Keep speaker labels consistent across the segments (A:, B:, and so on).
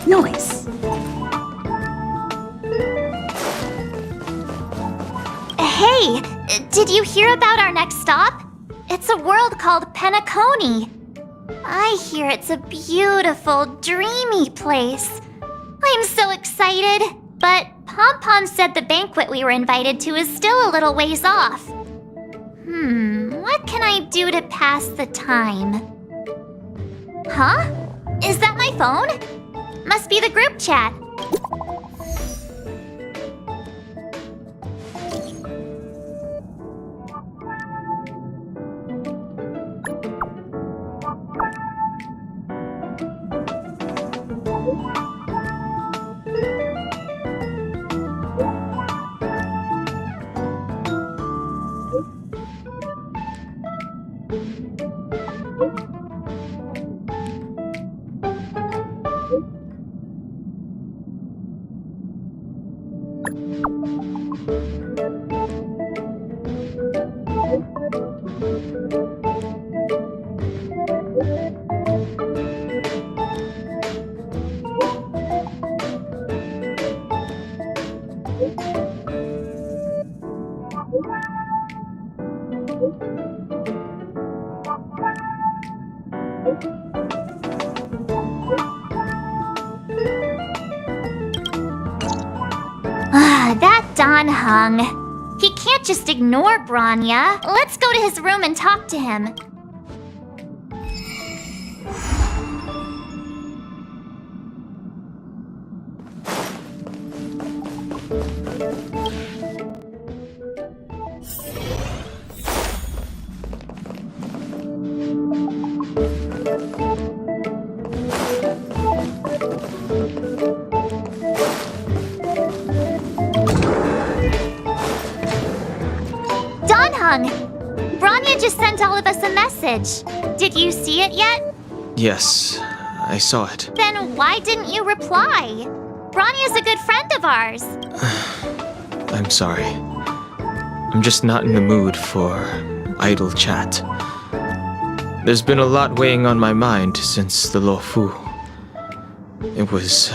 A: Noise.
B: Hey, did you hear about our next stop? It's a world called Penacony. I hear it's a beautiful, dreamy place. I'm so excited, but Pom Pom said the banquet we were invited to is still a little ways off. What can I do to pass the time? Huh? Is that my phone? Must be the group chat. That Don Hung. He can't just ignore Branya. Let's go to his room and talk to him. Branya just sent all of us a message. Did you see it yet?
C: Yes, I saw it.
B: Then why didn't you reply? Branya's a good friend of ours.
C: I'm sorry. I'm just not in the mood for idle chat. There's been a lot weighing on my mind since the Lo Fu. It was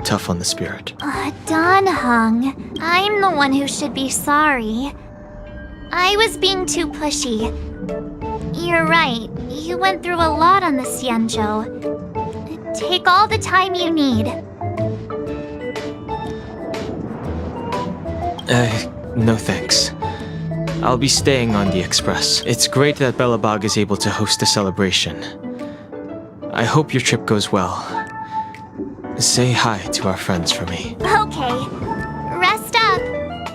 C: tough on the spirit.
B: Don Hung, I'm the one who should be sorry. I was being too pushy. You're right, you went through a lot on the Xianzhou. Take all the time you need.
C: No thanks. I'll be staying on the Express. It's great that Belobog is able to host a celebration. I hope your trip goes well. Say hi to our friends for me.
B: Okay. Rest up.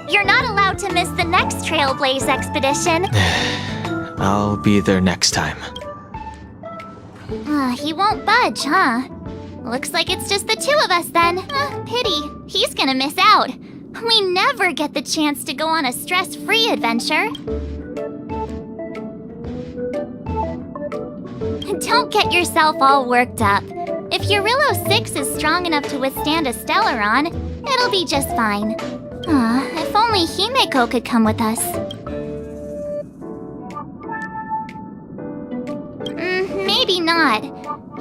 B: You're not allowed to miss the next Trailblaze expedition.
C: I'll be there next time.
B: He won't budge, huh? Looks like it's just the two of us then. Pity. He's gonna miss out. We never get the chance to go on a stress-free adventure. Don't get yourself all worked up. If Eurillo 6 is strong enough to withstand a Stellaron, it'll be just fine. If only Himeko could come with us. Maybe not.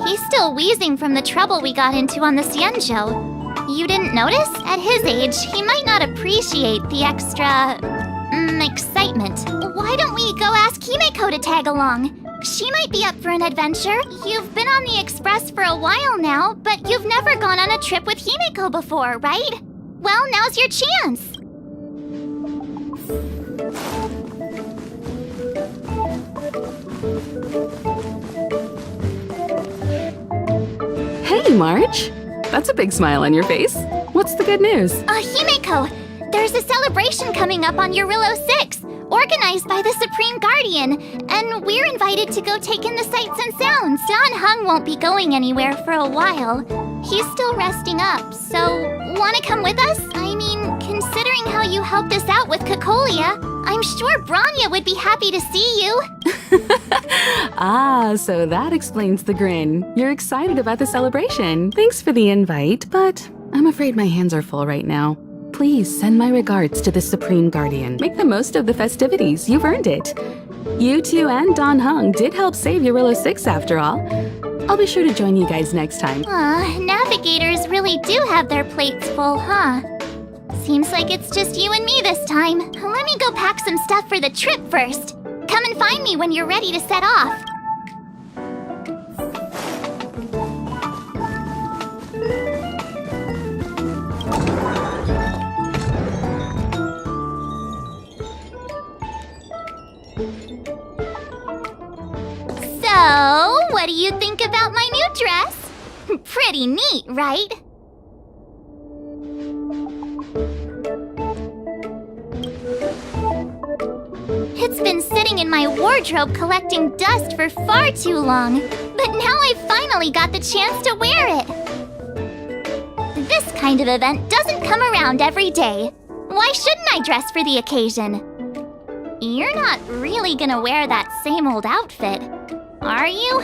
B: He's still wheezing from the trouble we got into on the Xianzhou. You didn't notice? At his age, he might not appreciate the extra... excitement. Why don't we go ask Himeko to tag along? She might be up for an adventure. You've been on the Express for a while now, but you've never gone on a trip with Himeko before, right? Well, now's your chance.
A: Hey, March. That's a big smile on your face. What's the good news?
B: Himeko, there's a celebration coming up on Eurillo 6. Organized by the Supreme Guardian, and we're invited to go take in the sights and sounds. Don Hung won't be going anywhere for a while. He's still resting up, so wanna come with us? I mean, considering how you helped us out with Cocolia, I'm sure Branya would be happy to see you.
A: So that explains the grin. You're excited about the celebration. Thanks for the invite, but I'm afraid my hands are full right now. Please send my regards to the Supreme Guardian. Make the most of the festivities. You've earned it. You two and Don Hung did help save Eurilo 6 after all. I'll be sure to join you guys next time.
B: Navigators really do have their plates full, huh? Seems like it's just you and me this time. Let me go pack some stuff for the trip first. Come and find me when you're ready to set off. So, what do you think about my new dress? Pretty neat, right? It's been sitting in my wardrobe collecting dust for far too long, but now I finally got the chance to wear it. This kind of event doesn't come around every day. Why shouldn't I dress for the occasion? You're not really gonna wear that same old outfit, are you?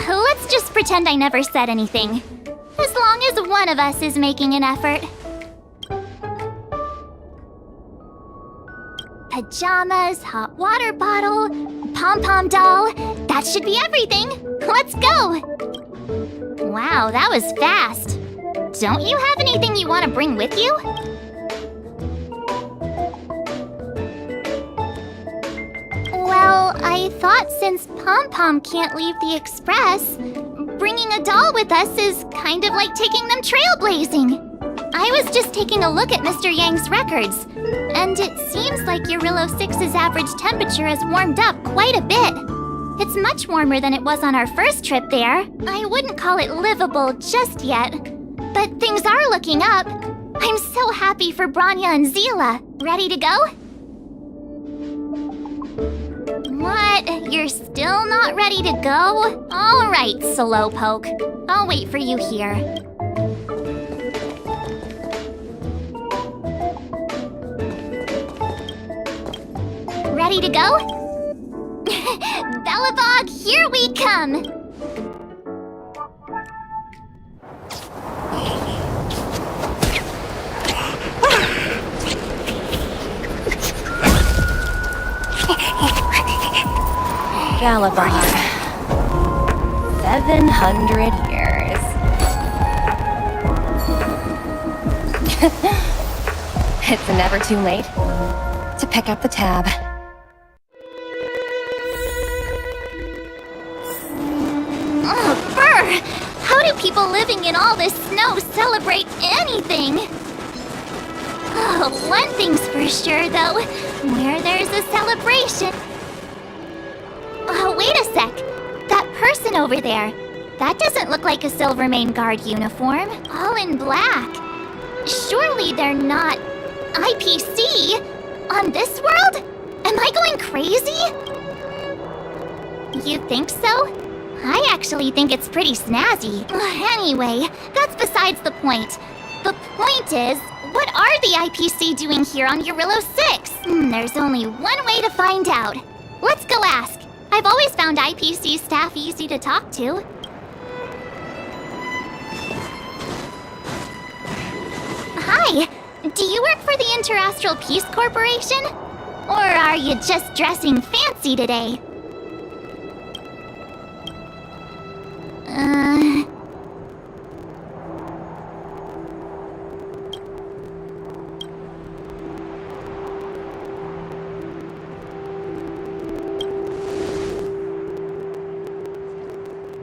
B: Let's just pretend I never said anything. As long as one of us is making an effort. Pajamas, hot water bottle, pom-pom doll. That should be everything. Let's go! Wow, that was fast. Don't you have anything you want to bring with you? Well, I thought since Pom-Pom can't leave the Express, bringing a doll with us is kind of like taking them trailblazing. I was just taking a look at Mr. Yang's records, and it seems like Eurilo 6's average temperature has warmed up quite a bit. It's much warmer than it was on our first trip there. I wouldn't call it livable just yet, but things are looking up. I'm so happy for Branya and Zila. Ready to go? What? You're still not ready to go? All right, Slowpoke. I'll wait for you here. Ready to go? Belobog, here we come!
D: Belobog. 700 years. It's never too late to pick up the tab.
B: How do people living in all this snow celebrate anything? Oh, one thing's for sure, though. Where there's a celebration... Oh, wait a sec. That person over there. That doesn't look like a Silvermane Guard uniform. All in black. Surely they're not... IPC? On this world? Am I going crazy? You think so? I actually think it's pretty snazzy. Anyway, that's besides the point. The point is, what are the IPC doing here on Eurilo 6? There's only one way to find out. Let's go ask. I've always found IPC staff easy to talk to. Hi, do you work for the Interastral Peace Corporation? Or are you just dressing fancy today?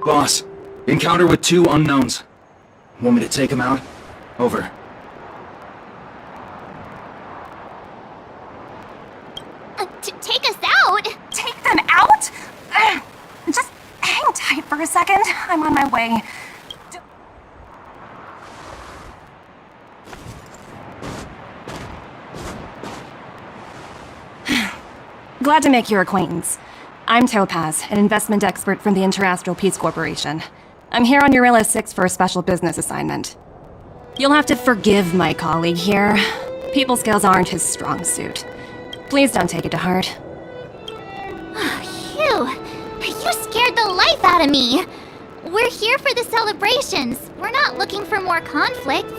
E: Boss, encounter with 2 unknowns. Want me to take them out? Over.
B: Take us out?
D: Take them out? Just hang tight for a second. I'm on my way. Glad to make your acquaintance. I'm Topaz, an investment expert from the Interastral Peace Corporation. I'm here on Eurilo 6 for a special business assignment. You'll have to forgive my colleague here. People skills aren't his strong suit. Please don't take it to heart.
B: Phew, you scared the life out of me. We're here for the celebrations. We're not looking for more conflicts.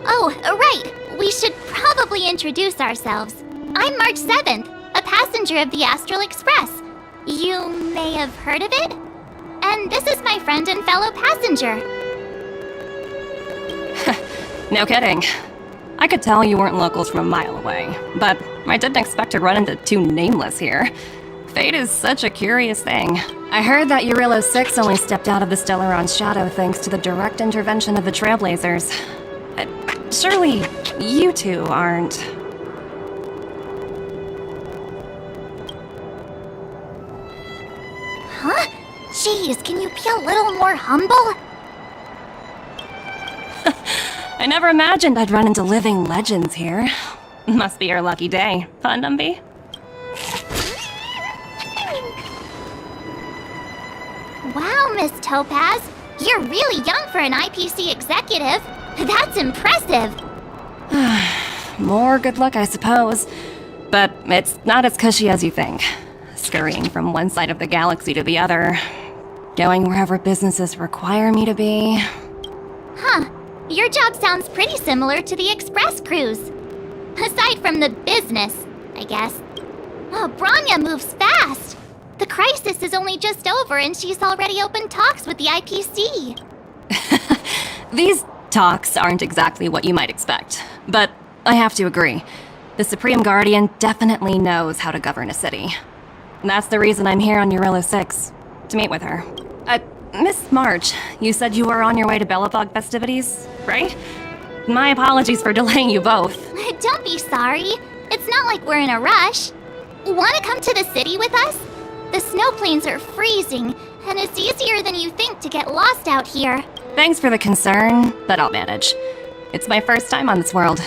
B: Oh, right. We should probably introduce ourselves. I'm March 7th, a passenger of the Astral Express. You may have heard of it? And this is my friend and fellow passenger.
D: No kidding. I could tell you weren't locals from a mile away, but I didn't expect to run into two nameless here. Fate is such a curious thing. I heard that Urilla 6 only stepped out of the Stellaron's shadow thanks to the direct intervention of the Trailblazers. Surely, you two aren't...
B: Huh? Jeez, can you be a little more humble?
D: I never imagined I'd run into living legends here. Must be your lucky day, huh, Numby?
B: Wow, Miss Topaz. You're really young for an IPC executive. That's impressive.
D: More good luck, I suppose. But it's not as cushy as you think. Scurrying from one side of the galaxy to the other. Going wherever businesses require me to be.
B: Huh. Your job sounds pretty similar to the Express cruise. Aside from the business, I guess. Oh, Branya moves fast. The crisis is only just over and she's already opened talks with the IPC.
D: These talks aren't exactly what you might expect, but I have to agree. The Supreme Guardian definitely knows how to govern a city. That's the reason I'm here on Urilla 6, to meet with her. Miss March, you said you were on your way to Belobog festivities, right? My apologies for delaying you both.
B: Don't be sorry. It's not like we're in a rush. Want to come to the city with us? The snow plains are freezing, and it's easier than you think to get lost out here.
D: Thanks for the concern, but I'll manage. It's my first time on this world.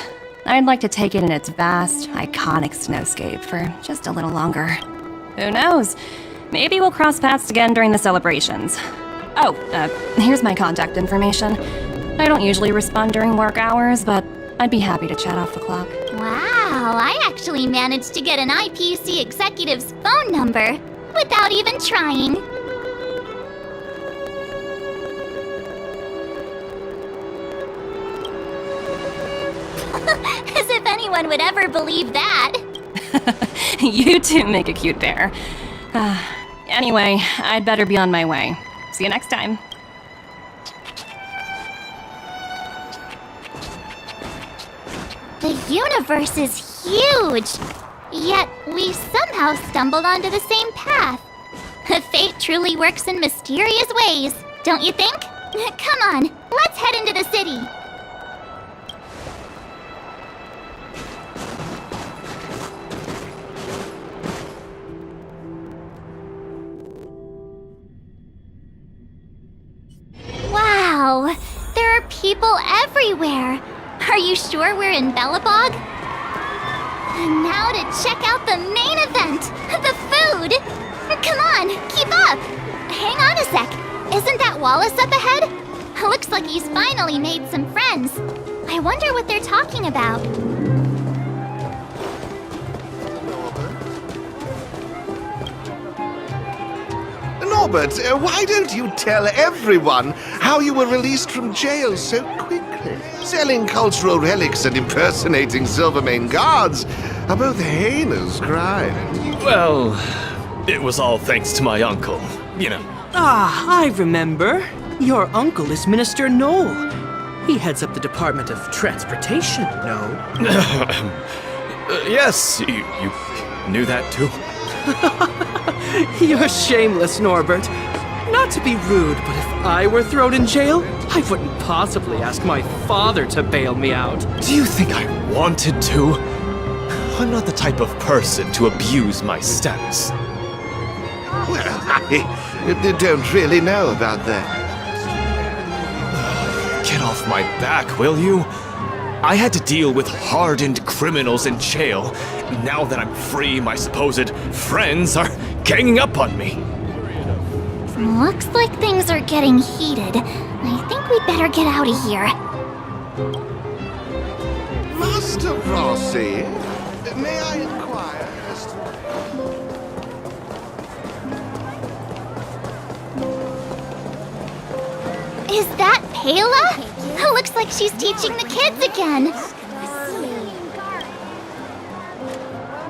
D: I'd like to take it in its vast, iconic snowscape for just a little longer. Who knows? Maybe we'll cross paths again during the celebrations. Oh, here's my contact information. I don't usually respond during work hours, but I'd be happy to chat off the clock.
B: Wow, I actually managed to get an IPC executive's phone number without even trying. As if anyone would ever believe that.
D: You two make a cute pair. Anyway, I'd better be on my way. See you next time.
B: The universe is huge, yet we somehow stumbled onto the same path. Fate truly works in mysterious ways, don't you think? Come on, let's head into the city. Wow, there are people everywhere. Are you sure we're in Belobog? And now to check out the main event, the food. Come on, keep up. Hang on a sec. Isn't that Wallace up ahead? Looks like he's finally made some friends. I wonder what they're talking about.
F: Norbert, why don't you tell everyone how you were released from jail so quickly? Selling cultural relics and impersonating Silvermane guards are both heinous crimes.
G: Well, it was all thanks to my uncle, you know.
H: Ah, I remember. Your uncle is Minister Knoll. He heads up the Department of Transportation, no?
G: Yes, you knew that too?
H: You're shameless, Norbert. Not to be rude, but if I were thrown in jail, I wouldn't possibly ask my father to bail me out.
G: Do you think I wanted to? I'm not the type of person to abuse my status.
F: Well, I don't really know about that.
G: Get off my back, will you? I had to deal with hardened criminals in jail. Now that I'm free, my supposed friends are ganging up on me.
B: Looks like things are getting heated. I think we'd better get out of here.
F: Master Rossi, may I inquire as to...
B: Is that Pela? Looks like she's teaching the kids again.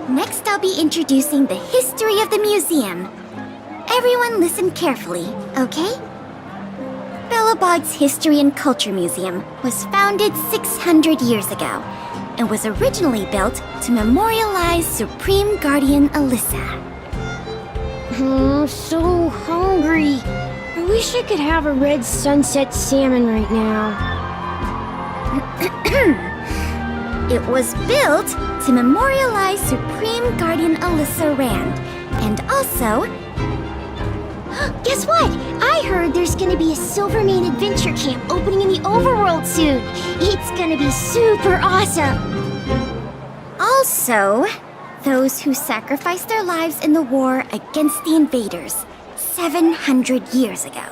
B: Next, I'll be introducing the history of the museum. Everyone listen carefully, okay? Belobog's History and Culture Museum was founded 600 years ago and was originally built to memorialize Supreme Guardian Alyssa.
I: I'm so hungry. I wish I could have a red sunset salmon right now.
B: It was built to memorialize Supreme Guardian Alyssa Rand, and also...
I: Guess what? I heard there's gonna be a Silvermane adventure camp opening in the overworld soon. It's gonna be super awesome.
B: Also, those who sacrificed their lives in the war against the invaders 700 years ago.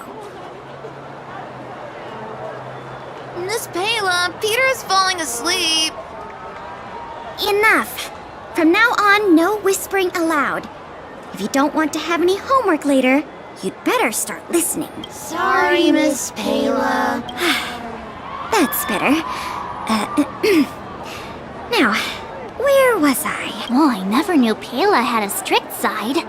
J: Miss Pela, Peter's falling asleep.
B: Enough! From now on, no whispering aloud. If you don't want to have any homework later, you'd better start listening.
I: Sorry, Miss Pela.
B: That's better. Now, where was I? Oh, I never knew Pela had a strict side.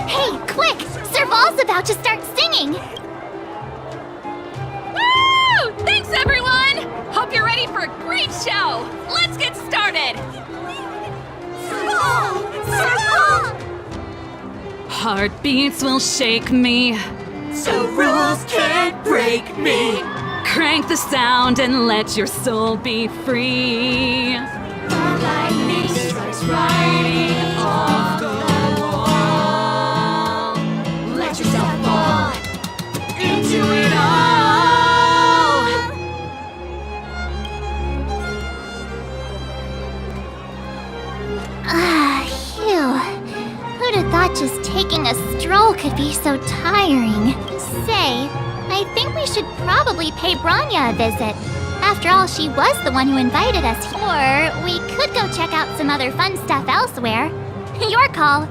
B: Hey, quick! Serval's about to start singing!
A: Woo! Thanks, everyone! Hope you're ready for a great show! Let's get started!
B: Serval! Serval!
A: Heartbeats will shake me.
H: So rules can't break me.
A: Crank the sound and let your soul be free.
H: Lightning strikes writing off the wall. Let yourself fall into it all.
B: Phew. Who'd have thought just taking a stroll could be so tiring? Say, I think we should probably pay Branya a visit. After all, she was the one who invited us. Or we could go check out some other fun stuff elsewhere. Your call.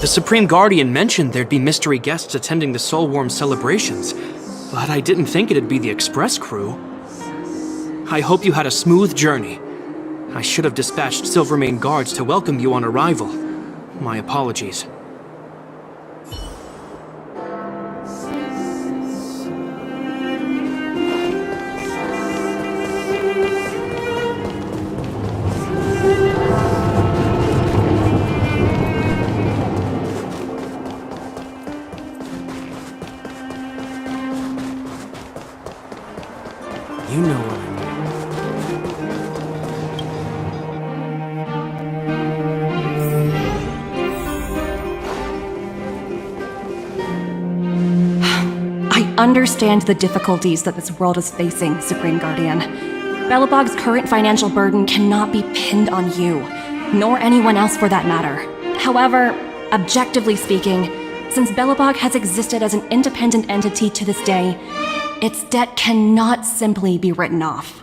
H: The Supreme Guardian mentioned there'd be mystery guests attending the Soulworm celebrations, but I didn't think it'd be the Express crew. I hope you had a smooth journey. I should have dispatched Silvermane guards to welcome you on arrival. My apologies. You know what I
D: I understand the difficulties that this world is facing, Supreme Guardian. Belobog's current financial burden cannot be pinned on you, nor anyone else for that matter. However, objectively speaking, since Belobog has existed as an independent entity to this day, its debt cannot simply be written off.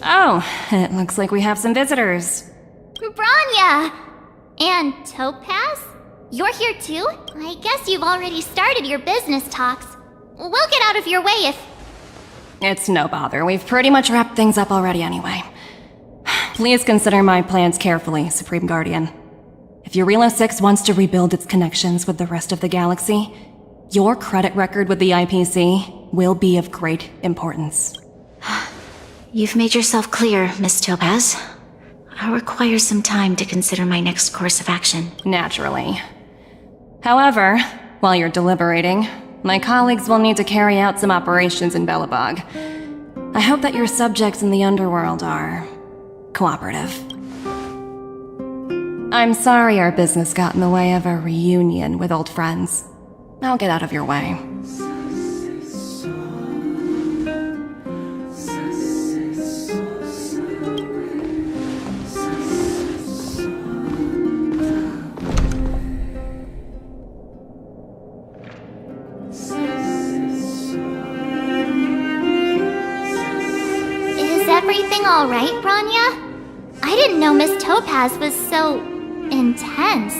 D: Oh, it looks like we have some visitors.
B: Branya! And Topaz? You're here too? I guess you've already started your business talks. We'll get out of your way if...
D: It's no bother. We've pretty much wrapped things up already anyway. Please consider my plans carefully, Supreme Guardian. If Eurilo 6 wants to rebuild its connections with the rest of the galaxy, your credit record with the IPC will be of great importance.
K: You've made yourself clear, Miss Topaz. I'll require some time to consider my next course of action.
D: Naturally. However, while you're deliberating, my colleagues will need to carry out some operations in Belobog. I hope that your subjects in the underworld are cooperative. I'm sorry our business got in the way of a reunion with old friends. I'll get out of your way.
B: Is everything alright, Bronya? I didn't know Miss Topaz was so intense.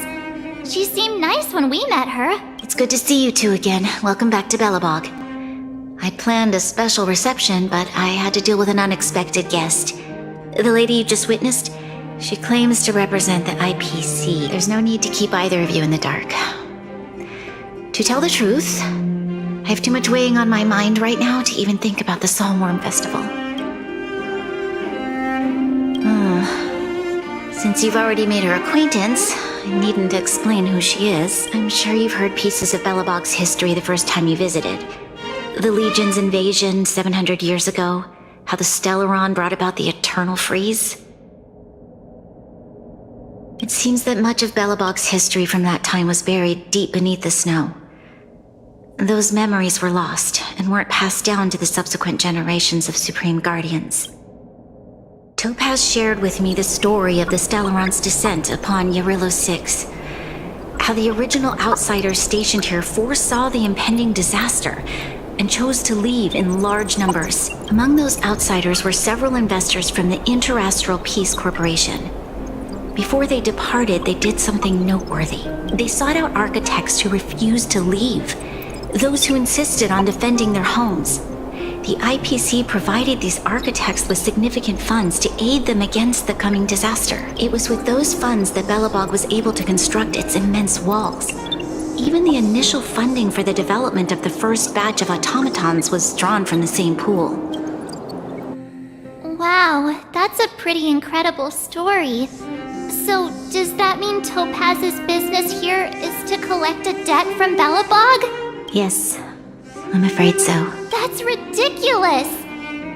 B: She seemed nice when we met her.
K: It's good to see you two again. Welcome back to Belobog. I'd planned a special reception, but I had to deal with an unexpected guest. The lady you just witnessed, she claims to represent the IPC. There's no need to keep either of you in the dark. To tell the truth, I have too much weighing on my mind right now to even think about the Soulworm Festival. Since you've already made her acquaintance, I needn't explain who she is. I'm sure you've heard pieces of Belobog's history the first time you visited. The Legion's invasion 700 years ago, how the Stellaron brought about the Eternal Freeze. It seems that much of Belobog's history from that time was buried deep beneath the snow. Those memories were lost and weren't passed down to the subsequent generations of Supreme Guardians. Topaz shared with me the story of the Stellaron's descent upon Yarillo 6. How the original outsiders stationed here foresaw the impending disaster and chose to leave in large numbers. Among those outsiders were several investors from the Interastral Peace Corporation. Before they departed, they did something noteworthy. They sought out architects who refused to leave, those who insisted on defending their homes. The IPC provided these architects with significant funds to aid them against the coming disaster. It was with those funds that Belobog was able to construct its immense walls. Even the initial funding for the development of the first batch of automatons was drawn from the same pool.
B: Wow, that's a pretty incredible story. So, does that mean Topaz's business here is to collect a debt from Belobog?
K: Yes, I'm afraid so.
B: That's ridiculous!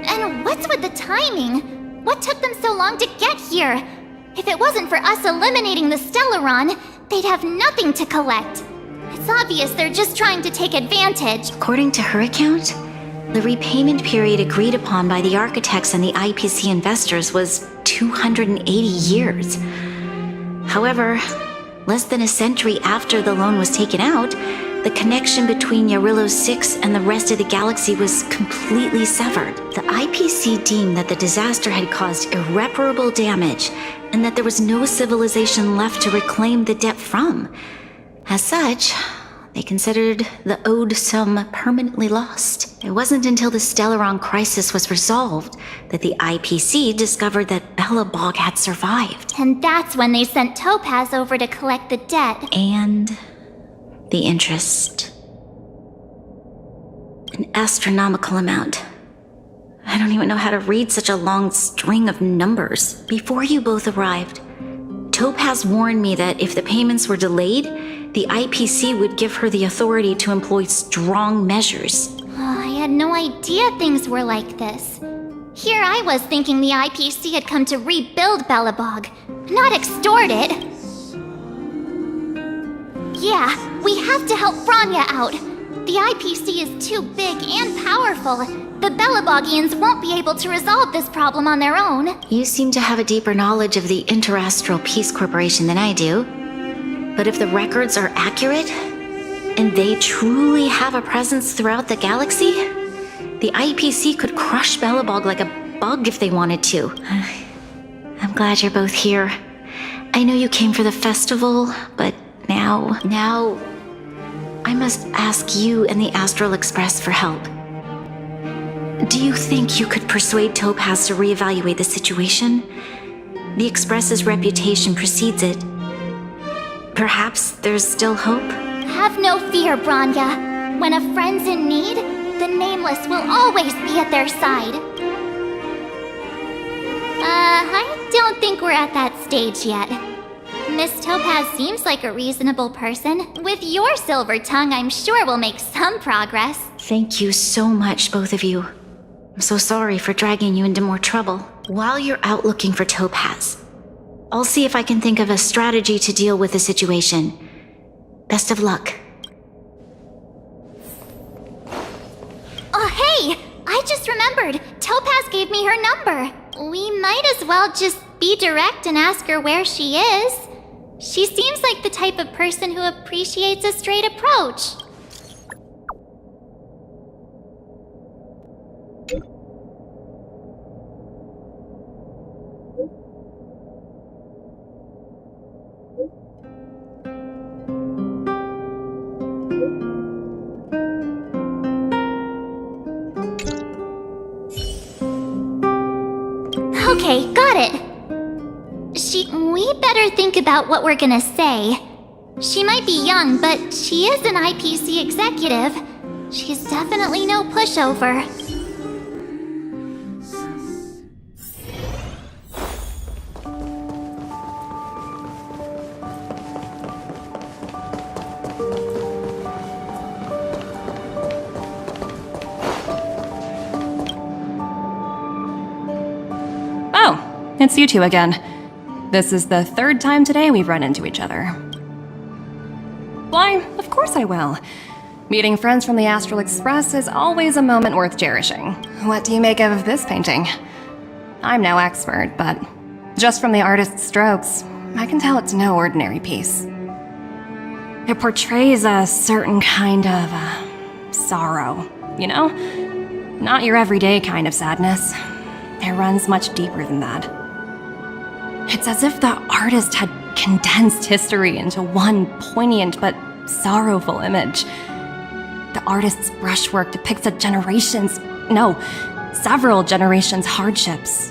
B: And what's with the timing? What took them so long to get here? If it wasn't for us eliminating the Stellaron, they'd have nothing to collect. It's obvious they're just trying to take advantage.
K: According to her account, the repayment period agreed upon by the architects and the IPC investors was 280 years. However, less than a century after the loan was taken out, the connection between Yarillo 6 and the rest of the galaxy was completely severed. The IPC deemed that the disaster had caused irreparable damage and that there was no civilization left to reclaim the debt from. As such, they considered the owed sum permanently lost. It wasn't until the Stellaron crisis was resolved that the IPC discovered that Belobog had survived.
B: And that's when they sent Topaz over to collect the debt.
K: And the interest. An astronomical amount. I don't even know how to read such a long string of numbers. Before you both arrived, Topaz warned me that if the payments were delayed, the IPC would give her the authority to employ strong measures.
B: I had no idea things were like this. Here I was thinking the IPC had come to rebuild Belobog, not extort it. Yeah, we have to help Bronya out. The IPC is too big and powerful. The Belobogians won't be able to resolve this problem on their own.
K: You seem to have a deeper knowledge of the Interastral Peace Corporation than I do. But if the records are accurate, and they truly have a presence throughout the galaxy, the IPC could crush Belobog like a bug if they wanted to. I'm glad you're both here. I know you came for the festival, but now I must ask you and the Astral Express for help. Do you think you could persuade Topaz to reevaluate the situation? The Express's reputation precedes it. Perhaps there's still hope?
B: Have no fear, Bronya. When a friend's in need, the Nameless will always be at their side. I don't think we're at that stage yet. Miss Topaz seems like a reasonable person. With your silver tongue, I'm sure we'll make some progress.
K: Thank you so much, both of you. I'm so sorry for dragging you into more trouble. While you're out looking for Topaz, I'll see if I can think of a strategy to deal with the situation. Best of luck.
B: Oh, hey! I just remembered. Topaz gave me her number. We might as well just be direct and ask her where she is. She seems like the type of person who appreciates a straight approach. Okay, got it. We better think about what we're gonna say. She might be young, but she is an IPC executive. She's definitely no pushover.
D: Oh, it's you two again. This is the third time today we've run into each other. Why, of course I will. Meeting friends from the Astral Express is always a moment worth cherishing. What do you make of this painting? I'm no expert, but just from the artist's strokes, I can tell it's no ordinary piece. It portrays a certain kind of sorrow, you know? Not your everyday kind of sadness. It runs much deeper than that. It's as if the artist had condensed history into one poignant but sorrowful image. The artist's brushwork depicts several generations' hardships.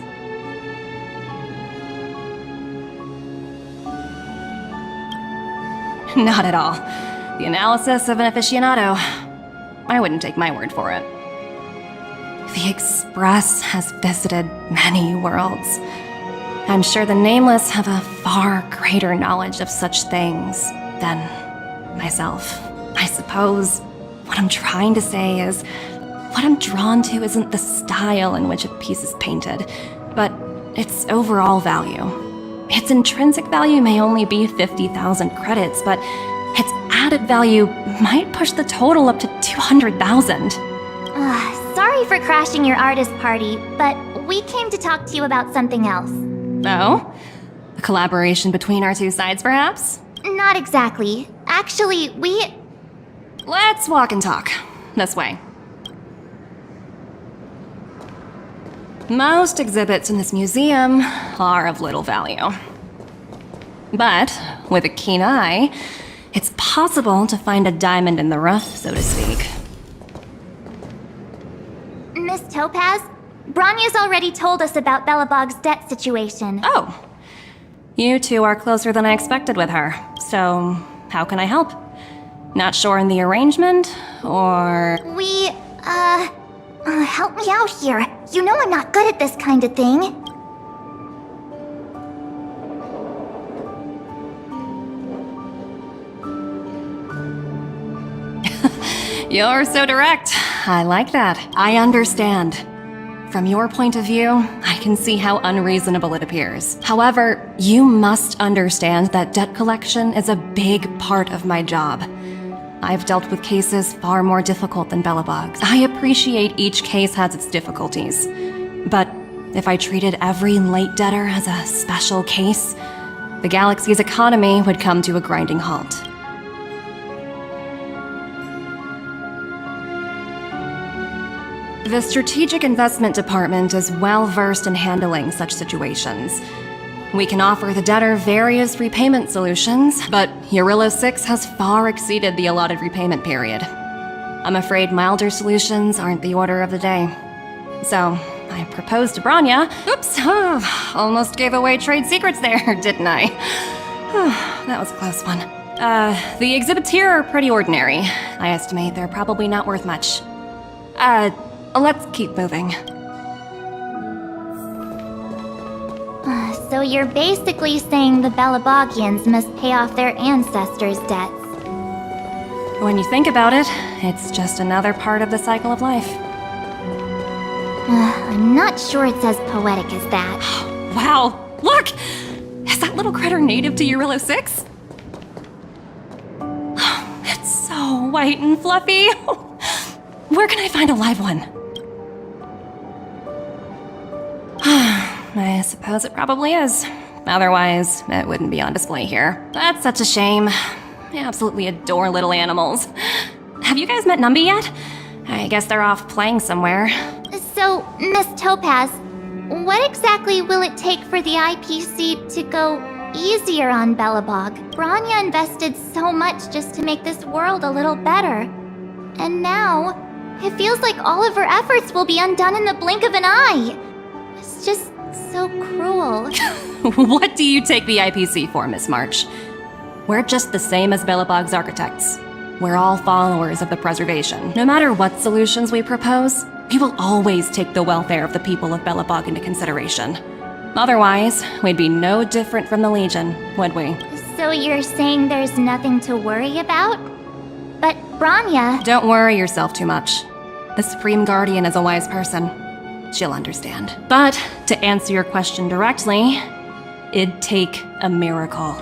D: Not at all. The analysis of an aficionado. I wouldn't take my word for it. The Express has visited many worlds. I'm sure the Nameless have a far greater knowledge of such things than myself. I suppose what I'm trying to say is, what I'm drawn to isn't the style in which a piece is painted, but its overall value. Its intrinsic value may only be 50,000 credits, but its added value might push the total up to 200,000.
B: Sorry for crashing your artist party, but we came to talk to you about something else.
D: Oh? A collaboration between our two sides, perhaps?
B: Not exactly. Actually,
D: Let's walk and talk. This way. Most exhibits in this museum are of little value. But, with a keen eye, it's possible to find a diamond in the rough, so to speak.
B: Miss Topaz, Bronya's already told us about Belobog's debt situation.
D: Oh. You two are closer than I expected with her. So, how can I help? Not sure in the arrangement, or...
B: help me out here. You know I'm not good at this kind of thing.
D: You're so direct. I like that. I understand. From your point of view, I can see how unreasonable it appears. However, you must understand that debt collection is a big part of my job. I've dealt with cases far more difficult than Belobog's. I appreciate each case has its difficulties. But if I treated every late debtor as a special case, the galaxy's economy would come to a grinding halt. The Strategic Investment Department is well versed in handling such situations. We can offer the debtor various repayment solutions, but Eurilla 6 has far exceeded the allotted repayment period. I'm afraid milder solutions aren't the order of the day. So, I proposed to Bronya. Oops, almost gave away trade secrets there, didn't I? That was a close one. The exhibits here are pretty ordinary. I estimate they're probably not worth much. Let's keep moving.
B: So you're basically saying the Belabogians must pay off their ancestors' debts.
D: When you think about it, it's just another part of the cycle of life.
B: I'm not sure it's as poetic as that.
D: Wow, look! Is that little critter native to Eurilo 6? It's so white and fluffy. Where can I find a live one? I suppose it probably is. Otherwise, it wouldn't be on display here. That's such a shame. I absolutely adore little animals. Have you guys met Numby yet? I guess they're off playing somewhere.
B: So, Miss Topaz, what exactly will it take for the IPC to go easier on Belobog? Branya invested so much just to make this world a little better. And now, it feels like all of her efforts will be undone in the blink of an eye. It's just so cruel.
D: What do you take the IPC for, Miss March? We're just the same as Belobog's architects. We're all followers of the preservation. No matter what solutions we propose, we will always take the welfare of the people of Belobog into consideration. Otherwise, we'd be no different from the Legion, would we?
B: So you're saying there's nothing to worry about? But Branya...
D: Don't worry yourself too much. The Supreme Guardian is a wise person. She'll understand. But, to answer your question directly, it'd take a miracle.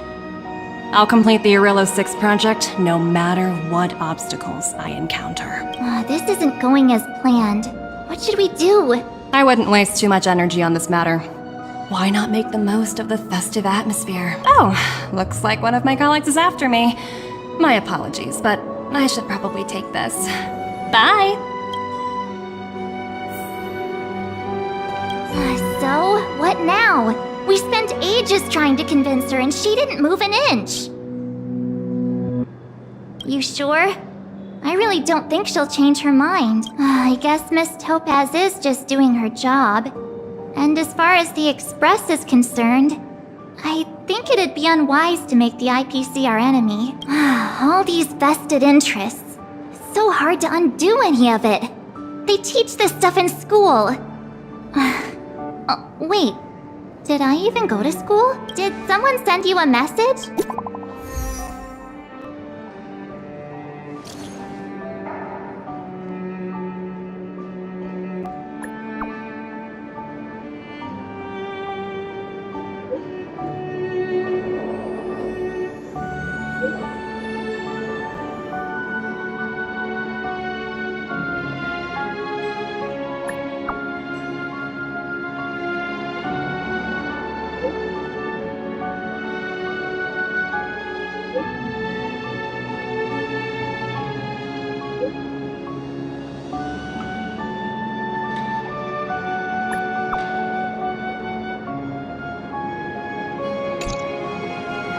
D: I'll complete the Eurilo 6 project no matter what obstacles I encounter.
B: This isn't going as planned. What should we do?
D: I wouldn't waste too much energy on this matter. Why not make the most of the festive atmosphere? Oh, looks like one of my colleagues is after me. My apologies, but I should probably take this. Bye!
B: So, what now? We spent ages trying to convince her and she didn't move an inch. You sure? I really don't think she'll change her mind. I guess Miss Topaz is just doing her job. And as far as the Express is concerned, I think it'd be unwise to make the IPC our enemy. All these vested interests. It's so hard to undo any of it. They teach this stuff in school. Wait, did I even go to school? Did someone send you a message?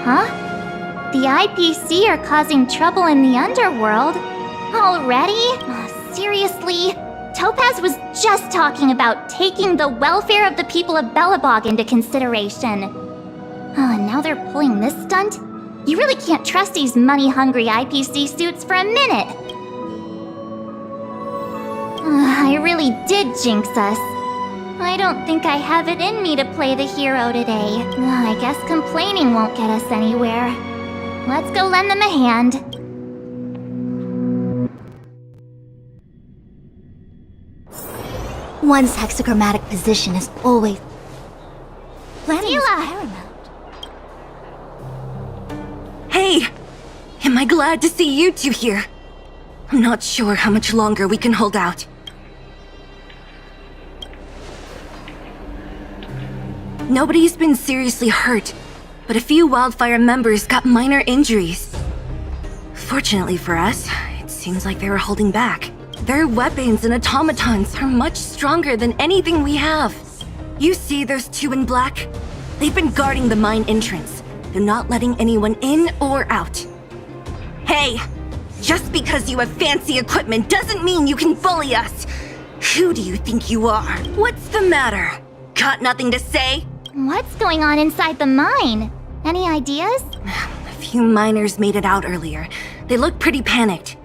B: Huh? The IPC are causing trouble in the underworld? Already? Seriously? Topaz was just talking about taking the welfare of the people of Belobog into consideration. And now they're pulling this stunt? You really can't trust these money-hungry IPC suits for a minute. I really did jinx us. I don't think I have it in me to play the hero today. I guess complaining won't get us anywhere. Let's go lend them a hand.
I: One's hexagrammatic position is always... Planning is paramount.
L: Hey! Am I glad to see you two here? I'm not sure how much longer we can hold out. Nobody's been seriously hurt, but a few Wildfire members got minor injuries. Fortunately for us, it seems like they were holding back. Their weapons and automatons are much stronger than anything we have. You see those two in black? They've been guarding the mine entrance. They're not letting anyone in or out. Hey! Just because you have fancy equipment doesn't mean you can bully us! Who do you think you are? What's the matter? Got nothing to say?
B: What's going on inside the mine? Any ideas?
L: A few miners made it out earlier. They looked pretty panicked.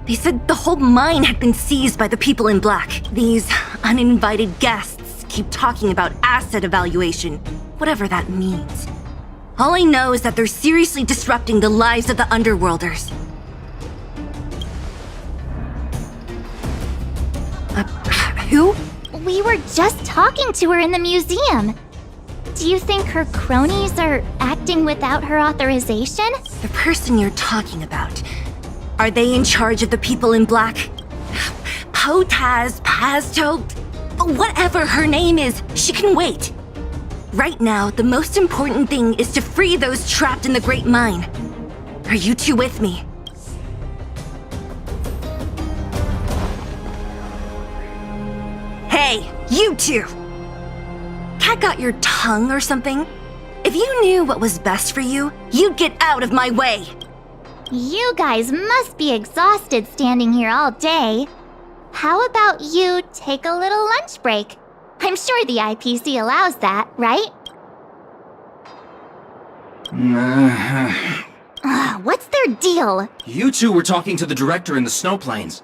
L: They said the whole mine had been seized by the people in black. These uninvited guests keep talking about asset evaluation, whatever that means. All I know is that they're seriously disrupting the lives of the Underworlders. Who?
B: We were just talking to her in the museum. Do you think her cronies are acting without her authorization?
L: The person you're talking about. Are they in charge of the people in black? Potaz, Pasto, whatever her name is, she can wait. Right now, the most important thing is to free those trapped in the Great Mine. Are you two with me? Hey, you two! Cat got your tongue or something? If you knew what was best for you, you'd get out of my way!
B: You guys must be exhausted standing here all day. How about you take a little lunch break? I'm sure the IPC allows that, right? What's their deal?
E: You two were talking to the director in the snow plains.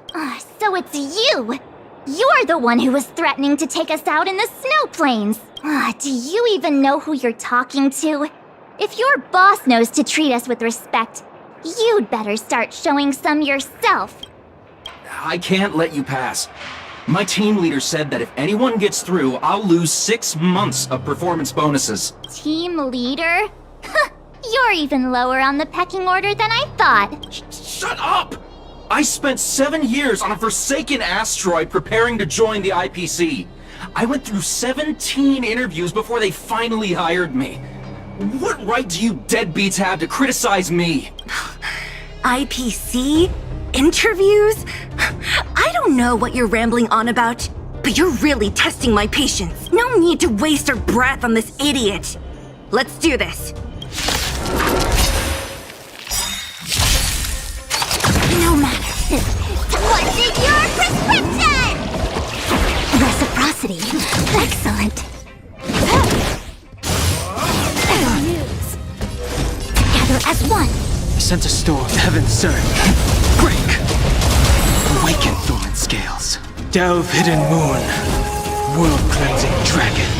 B: So it's you! You're the one who was threatening to take us out in the snow plains! Do you even know who you're talking to? If your boss knows to treat us with respect, you'd better start showing some yourself.
E: I can't let you pass. My team leader said that if anyone gets through, I'll lose 6 months of performance bonuses.
B: Team leader? You're even lower on the pecking order than I thought.
E: Shut up! I spent 7 years on a forsaken asteroid preparing to join the IPC. I went through 17 interviews before they finally hired me. What right do you deadbeats have to criticize me?
L: IPC? Interviews? I don't know what you're rambling on about, but you're really testing my patience. No need to waste our breath on this idiot. Let's do this.
I: No matter. What's in your prescription? Reciprocity. Excellent. Better news. Together as one.
C: Sent a storm, heaven surge. Break! Awaken dormant scales. Delve hidden moon. World-cleansing dragon.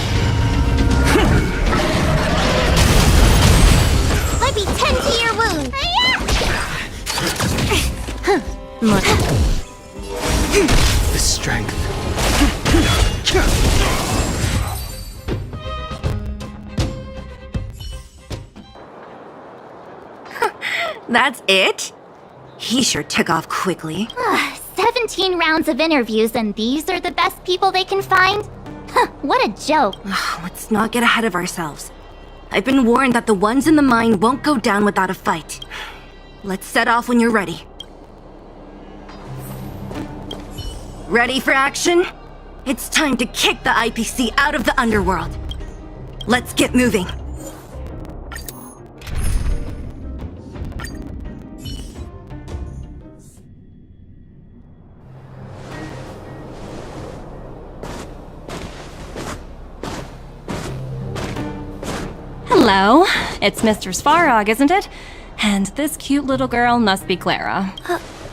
I: Let me tend to your wound.
C: The strength.
L: That's it? He sure took off quickly.
B: 17 rounds of interviews and these are the best people they can find? What a joke.
L: Let's not get ahead of ourselves. I've been warned that the ones in the mine won't go down without a fight. Let's set off when you're ready. Ready for action? It's time to kick the IPC out of the underworld. Let's get moving.
D: Hello, it's Mr. Svarog, isn't it? And this cute little girl must be Clara.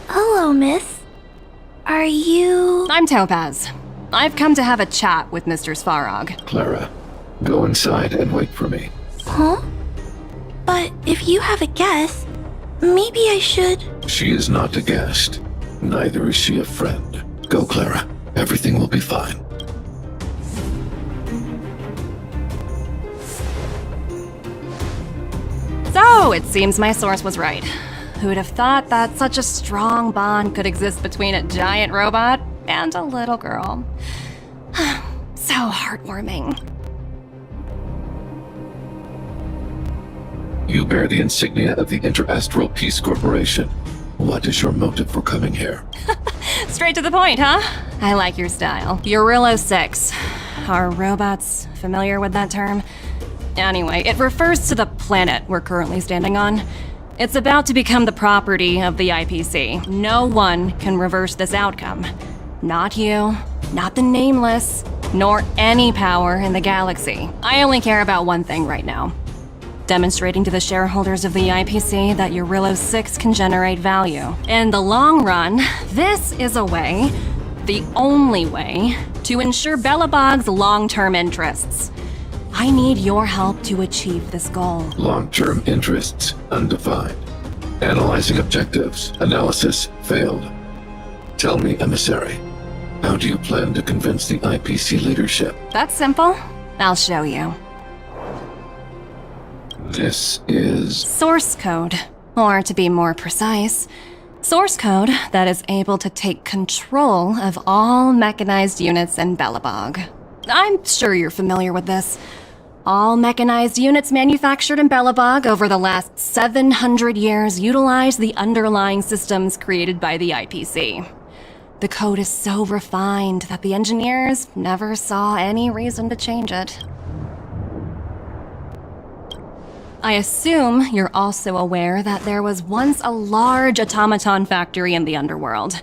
I: Hello, miss. Are you...
D: I'm Topaz. I've come to have a chat with Mr. Svarog.
M: Clara, go inside and wait for me.
I: Huh? But if you have a guest, maybe I should...
M: She is not a guest. Neither is she a friend. Go, Clara. Everything will be fine.
D: So, it seems my source was right. Who'd have thought that such a strong bond could exist between a giant robot and a little girl? So heartwarming.
M: You bear the insignia of the Interastral Peace Corporation. What is your motive for coming here?
D: Straight to the point, huh? I like your style. Eurillo 6. Are robots familiar with that term? Anyway, it refers to the planet we're currently standing on. It's about to become the property of the IPC. No one can reverse this outcome. Not you, not the Nameless, nor any power in the galaxy. I only care about one thing right now. Demonstrating to the shareholders of the IPC that Eurillo 6 can generate value. In the long run, this is a way, the only way, to ensure Belobog's long-term interests. I need your help to achieve this goal.
M: Long-term interests undefined. Analyzing objectives. Analysis failed. Tell me, emissary, how do you plan to convince the IPC leadership?
D: That's simple. I'll show you.
M: This is...
D: Source code. Or to be more precise, source code that is able to take control of all mechanized units in Belobog. I'm sure you're familiar with this. All mechanized units manufactured in Belobog over the last 700 years utilize the underlying systems created by the IPC. The code is so refined that the engineers never saw any reason to change it. I assume you're also aware that there was once a large automaton factory in the underworld.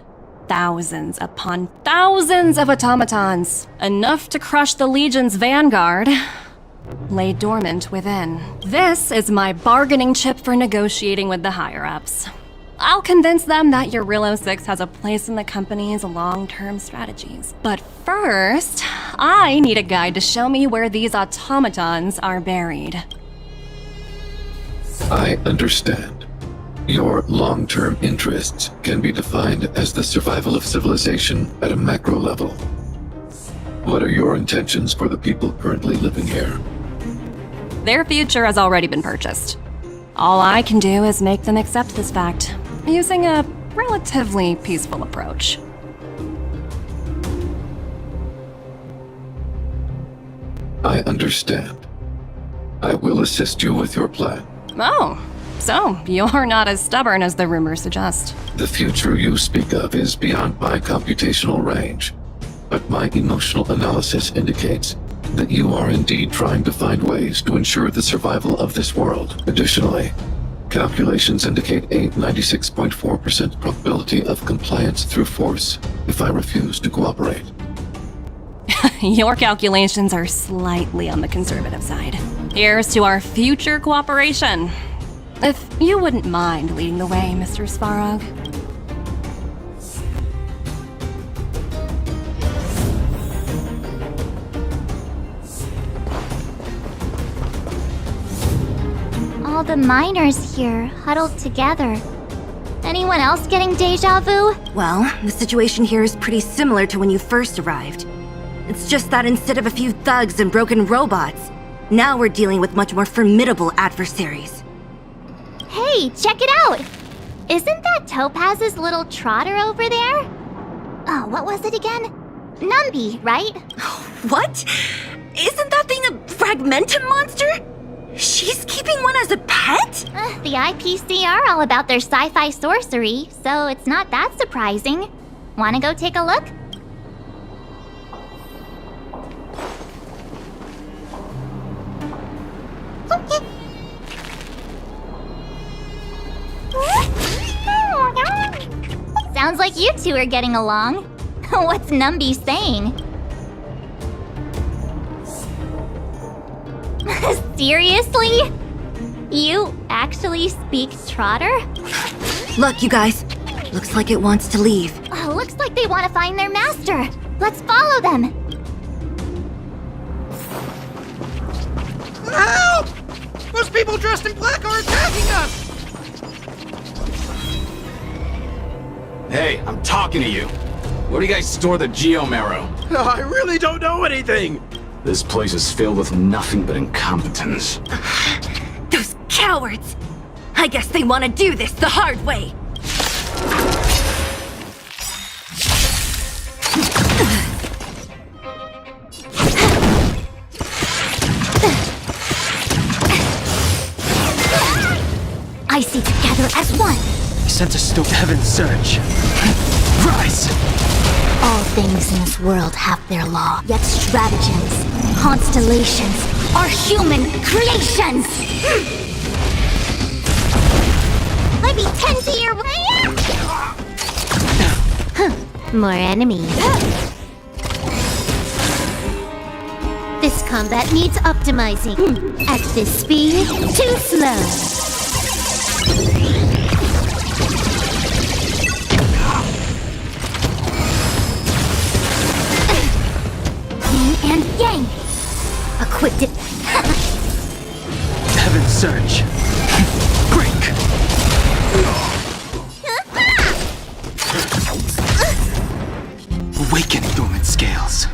D: Thousands upon thousands of automatons, enough to crush the Legion's vanguard, lay dormant within. This is my bargaining chip for negotiating with the higher-ups. I'll convince them that Eurilo 6 has a place in the company's long-term strategies. But first, I need a guide to show me where these automatons are buried.
M: I understand. Your long-term interests can be defined as the survival of civilization at a macro level. What are your intentions for the people currently living here?
D: Their future has already been purchased. All I can do is make them accept this fact, using a relatively peaceful approach.
M: I understand. I will assist you with your plan.
D: Oh, so you're not as stubborn as the rumors suggest.
M: The future you speak of is beyond my computational range, but my emotional analysis indicates that you are indeed trying to find ways to ensure the survival of this world. Additionally, calculations indicate a 96.4% probability of compliance through force if I refuse to cooperate.
D: Your calculations are slightly on the conservative side. Here's to our future cooperation. If you wouldn't mind leading the way, Mr. Svarog.
B: All the miners here, huddled together. Anyone else getting deja vu?
L: Well, the situation here is pretty similar to when you first arrived. It's just that instead of a few thugs and broken robots, now we're dealing with much more formidable adversaries.
B: Hey, check it out! Isn't that Topaz's little trotter over there? Oh, what was it again? Numby, right?
L: What? Isn't that thing a Fragmentum monster? She's keeping one as a pet?
B: The IPC are all about their sci-fi sorcery, so it's not that surprising. Wanna go take a look? Sounds like you two are getting along. What's Numby saying? Seriously? You actually speak Trotter?
L: Look, you guys. Looks like it wants to leave.
B: Oh, looks like they want to find their master. Let's follow them.
N: Help! Those people dressed in black are attacking us!
E: Hey, I'm talking to you. Where do you guys store the Geomarrow?
N: I really don't know anything!
E: This place is filled with nothing but incompetence.
L: Those cowards! I guess they want to do this the hard way.
I: I see together as one.
C: Sent a stoked heaven surge. Rise!
I: All things in this world have their law, yet stratagems, constellations, are human creations!
B: Let me tend to your
I: More enemies. This combat needs optimizing. At this speed, too slow. Yin and yang. Equipped it.
C: Heaven surge. Break! Awaken dormant scales.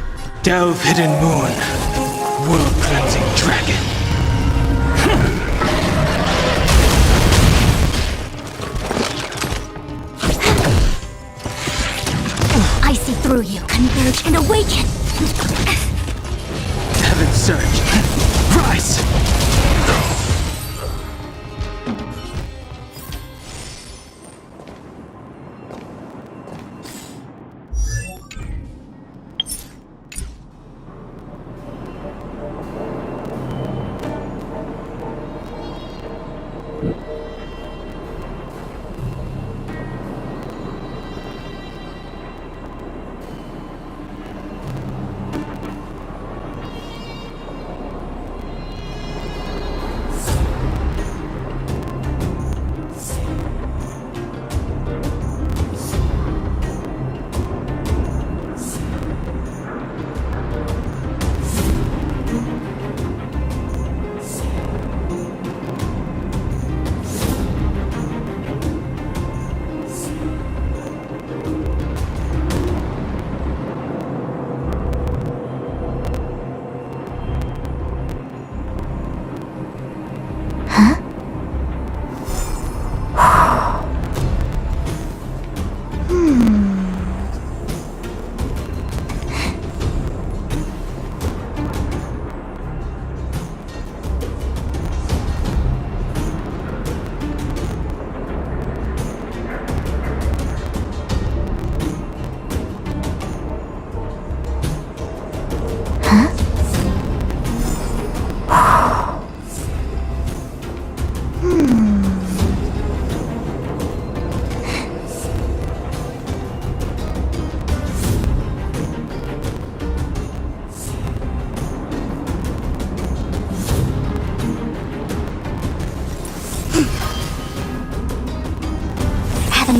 C: Delve hidden moon. World cleansing dragon.
I: through you converge and awaken!
H: Heaven surge. Rise!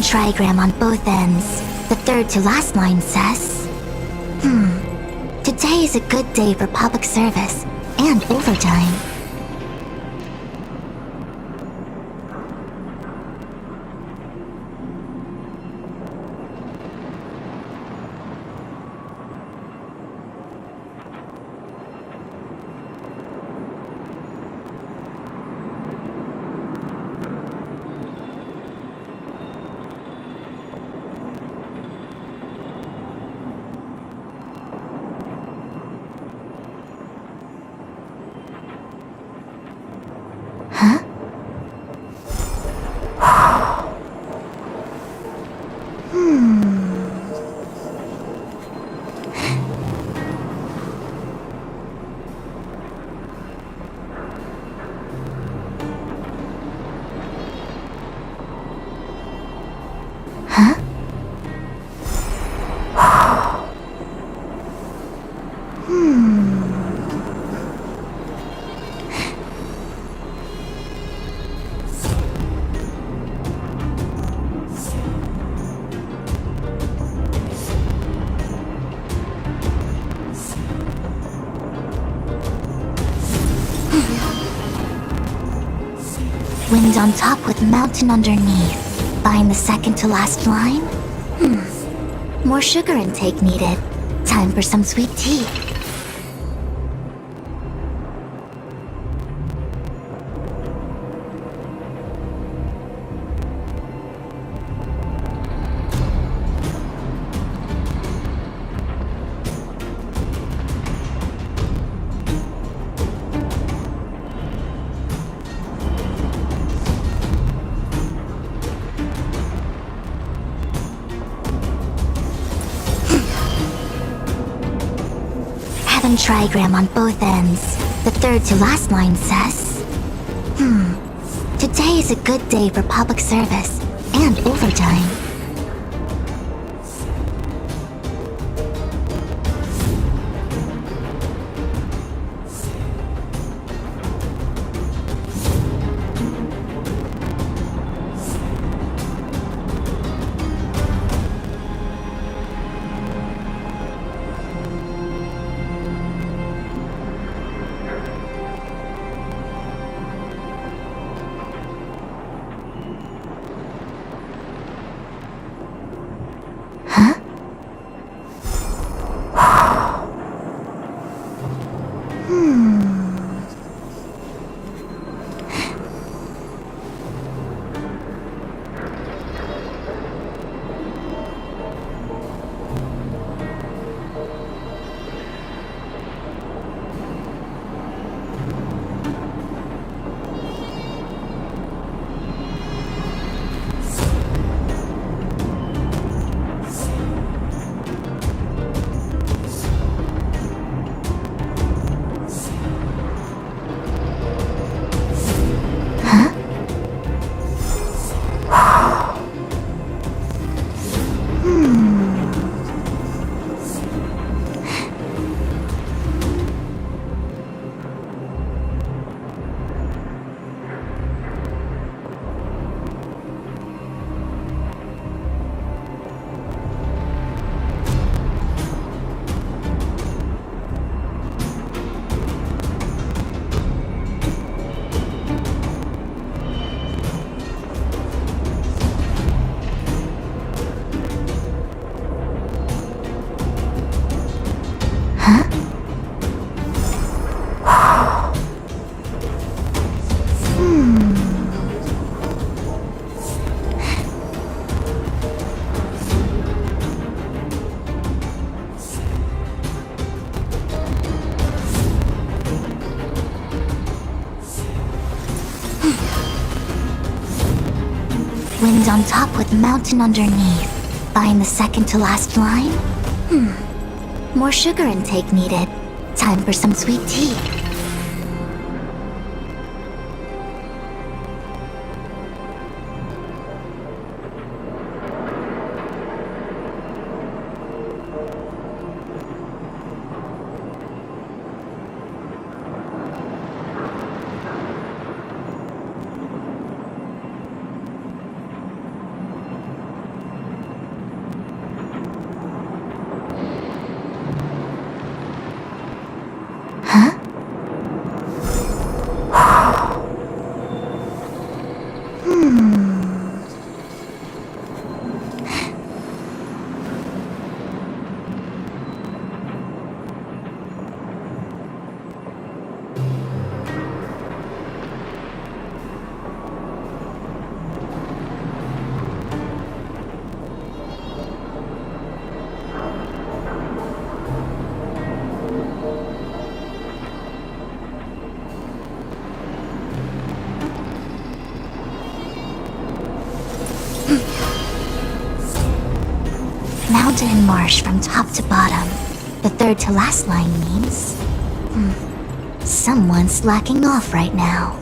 I: Trigram on both ends. The third to last line says... Today is a good day for public service and overtime. Wind on top with mountain underneath. Find the second to last line? More sugar intake needed. Time for some sweet tea. Trigram on both ends. The third to last line says... Today is a good day for public service and overtime. buildings on top with mountain underneath. Find the second to last line? More sugar intake needed. Time for some sweet tea. Mountain and marsh from top to bottom. The third to last line means... someone's slacking off right now.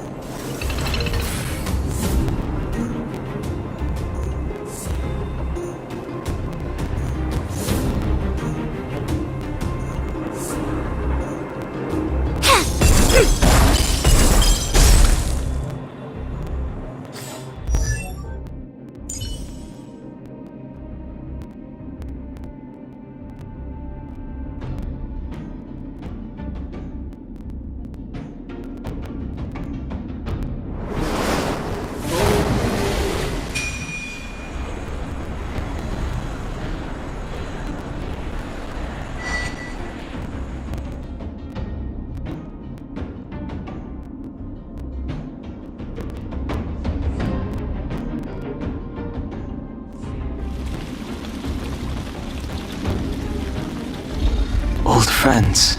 C: Old friends,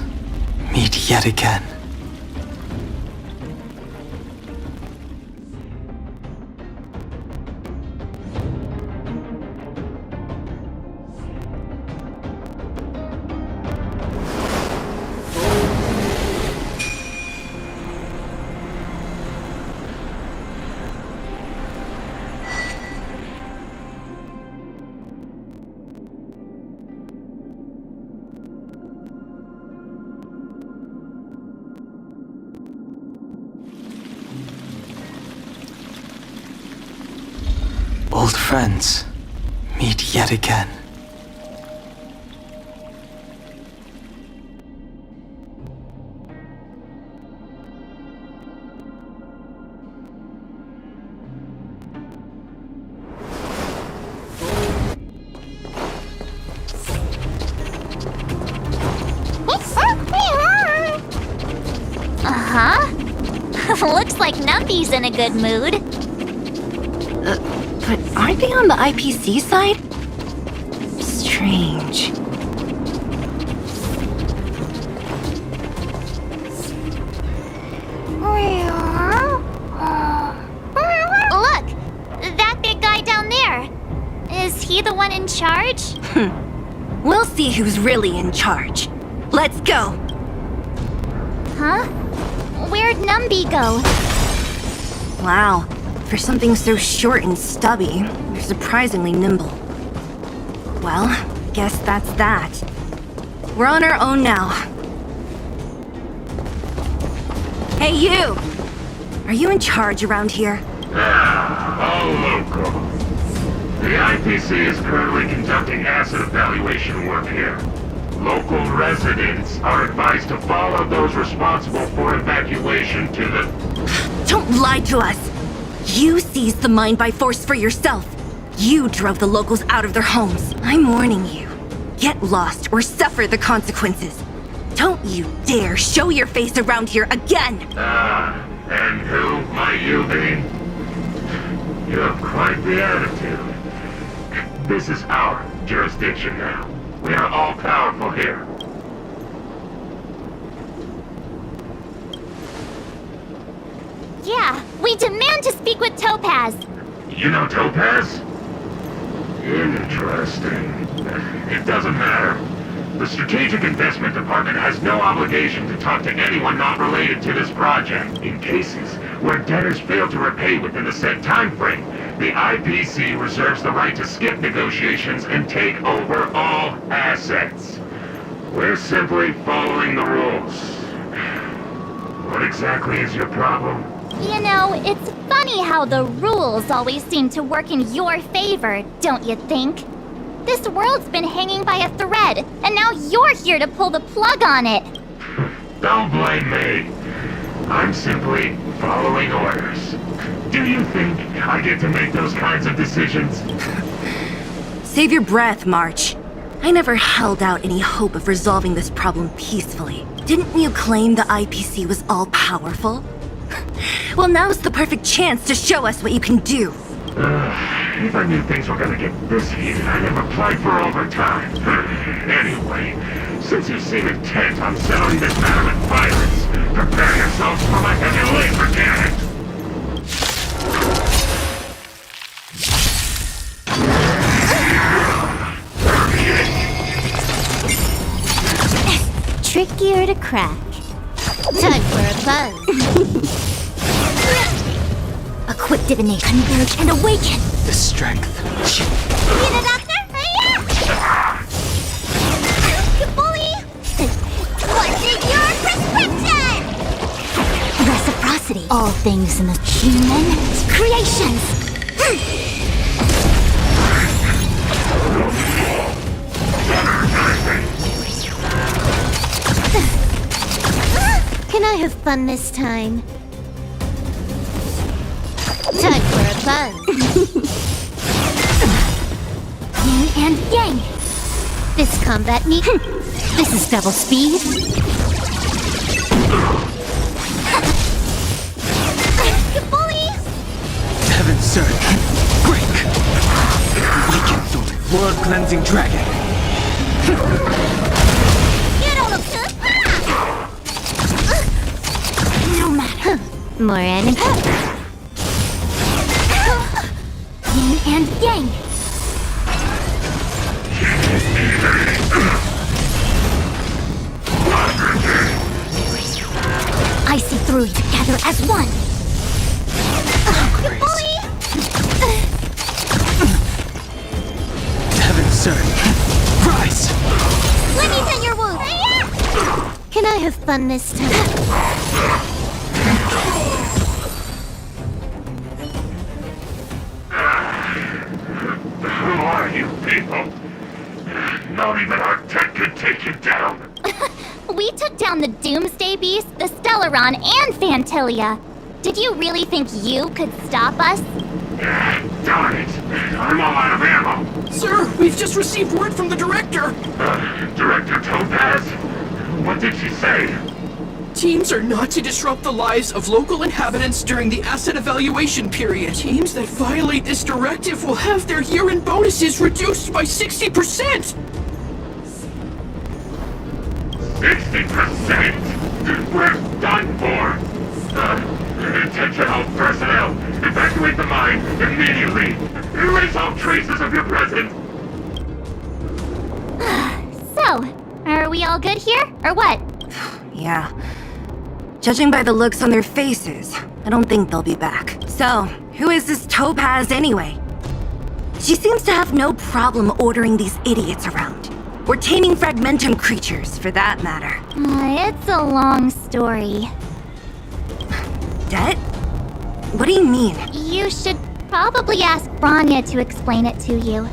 C: meet yet again. Old friends, meet yet again.
B: Looks like Numpy's in a good mood.
L: But aren't they on the IPC side? Strange.
B: Look! That big guy down there. Is he the one in charge?
L: We'll see who's really in charge. Let's go!
B: Huh? Where'd Numby go?
L: Wow. For something so short and stubby, you're surprisingly nimble. Well, guess that's that. We're on our own now. Hey, you! Are you in charge around here?
O: All local. The IPC is currently conducting asset evaluation work here. Local residents are advised to follow those responsible for evacuation to the...
L: Don't lie to us! You seized the mine by force for yourself. You drove the locals out of their homes. I'm warning you. Get lost or suffer the consequences. Don't you dare show your face around here again!
O: And who might you be? You have quite the attitude. This is our jurisdiction now. We are all powerful here.
B: Yeah, we demand to speak with Topaz.
O: You know Topaz? Interesting. It doesn't matter. The Strategic Investment Department has no obligation to talk to anyone not related to this project. In cases where debtors fail to repay within the set time frame, the IPC reserves the right to skip negotiations and take over all assets. We're simply following the rules. What exactly is your problem?
B: You know, it's funny how the rules always seem to work in your favor, don't you think? This world's been hanging by a thread, and now you're here to pull the plug on it.
O: Don't blame me. I'm simply following orders. Do you think I get to make those kinds of decisions?
L: Save your breath, March. I never held out any hope of resolving this problem peacefully. Didn't you claim the IPC was all-powerful? Well, now's the perfect chance to show us what you can do.
O: If I knew things were gonna get this heated, I'd have applied for overtime. Anyway, since you seem intent on settling this matter with violence, prepare yourselves for my heavy laser cannon!
I: Trickier to crack. Time for a buzz. A quick divination. Converge and awaken.
C: The strength.
I: Need a doctor? Yeah! Good bully! What's in your prescription? Reciprocity. All things in the human creations. Can I have fun this time? Time for a buzz. Yin and yang. This combat meet. This is double speed. Good bully!
C: Heaven surge. Break. Awaken the world-cleansing dragon.
I: You don't look good. No matter. More energy. Yin and yang. I see through you together as one. Good bully!
C: Heaven surge. Rise.
I: Let me tend your wound. Can I have fun this time?
O: Who are you people? Not even our tech could take you down.
B: We took down the Doomsday Beast, the Stellaron, and Fantilia. Did you really think you could stop us?
O: Darn it! I'm all out of ammo!
N: Sir, we've just received word from the director!
O: Director Topaz? What did she say?
N: Teams are not to disrupt the lives of local inhabitants during the asset evaluation period. Teams that violate this directive will have their year-end bonuses reduced by 60%!
O: 60%? We're done for! Attention all personnel! Evacuate the mine immediately! Erase all traces of your presence!
B: So, are we all good here, or what?
L: Yeah. Judging by the looks on their faces, I don't think they'll be back. So, who is this Topaz anyway? She seems to have no problem ordering these idiots around. Or taming fragmentum creatures, for that matter.
B: It's a long story.
L: Debt? What do you mean?
B: You should probably ask Branya to explain it to you.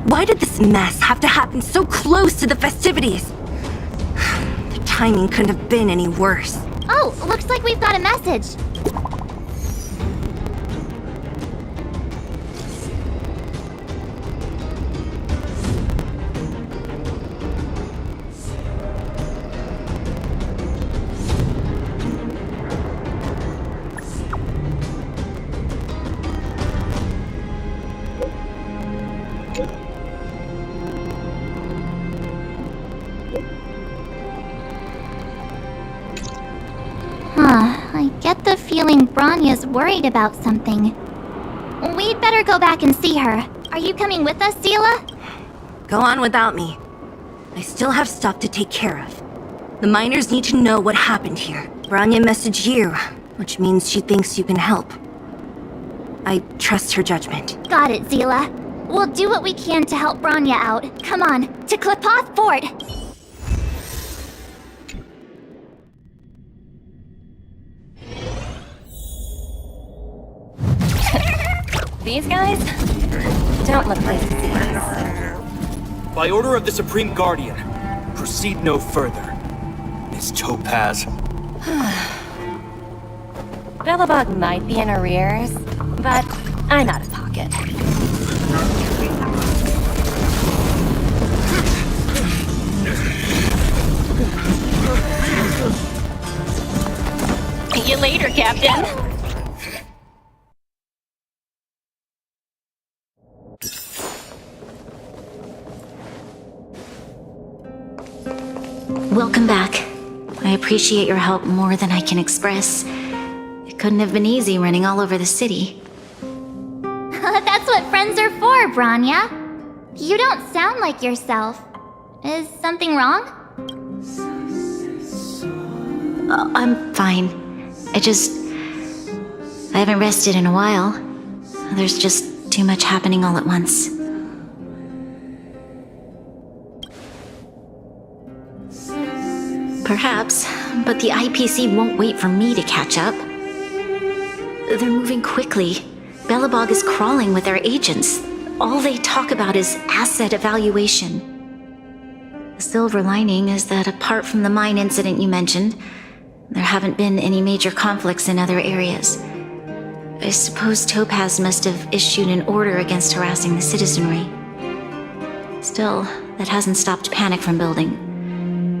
L: Why did this mess have to happen so close to the festivities? The timing couldn't have been any worse.
B: Oh, looks like we've got a message. I get the feeling Branya's worried about something. better go back and see her. Are you coming with us, Zila?
L: Go on without me. I still have stuff to take care of. The miners need to know what happened here. Branya messaged you, which means she thinks you can help. I trust her judgment.
B: Got it, Zila. We'll do what we can to help Branya out. Come on, to Klipoth Fort!
D: These guys don't look like thieves.
P: By order of the Supreme Guardian, proceed no further. Miss Topaz.
D: Belobog might be in arrears, but I'm out of pocket. See you later, Captain.
K: Welcome back. I appreciate your help more than I can express. It couldn't have been easy running all over the city.
B: That's what friends are for, Branya. You don't sound like yourself. Is something wrong?
K: I'm fine. I haven't rested in a while. There's just too much happening all at once. Perhaps, but the IPC won't wait for me to catch up. They're moving quickly. Belobog is crawling with their agents. All they talk about is asset evaluation. The silver lining is that apart from the mine incident you mentioned, there haven't been any major conflicts in other areas. I suppose Topaz must have issued an order against harassing the citizenry. Still, that hasn't stopped panic from building.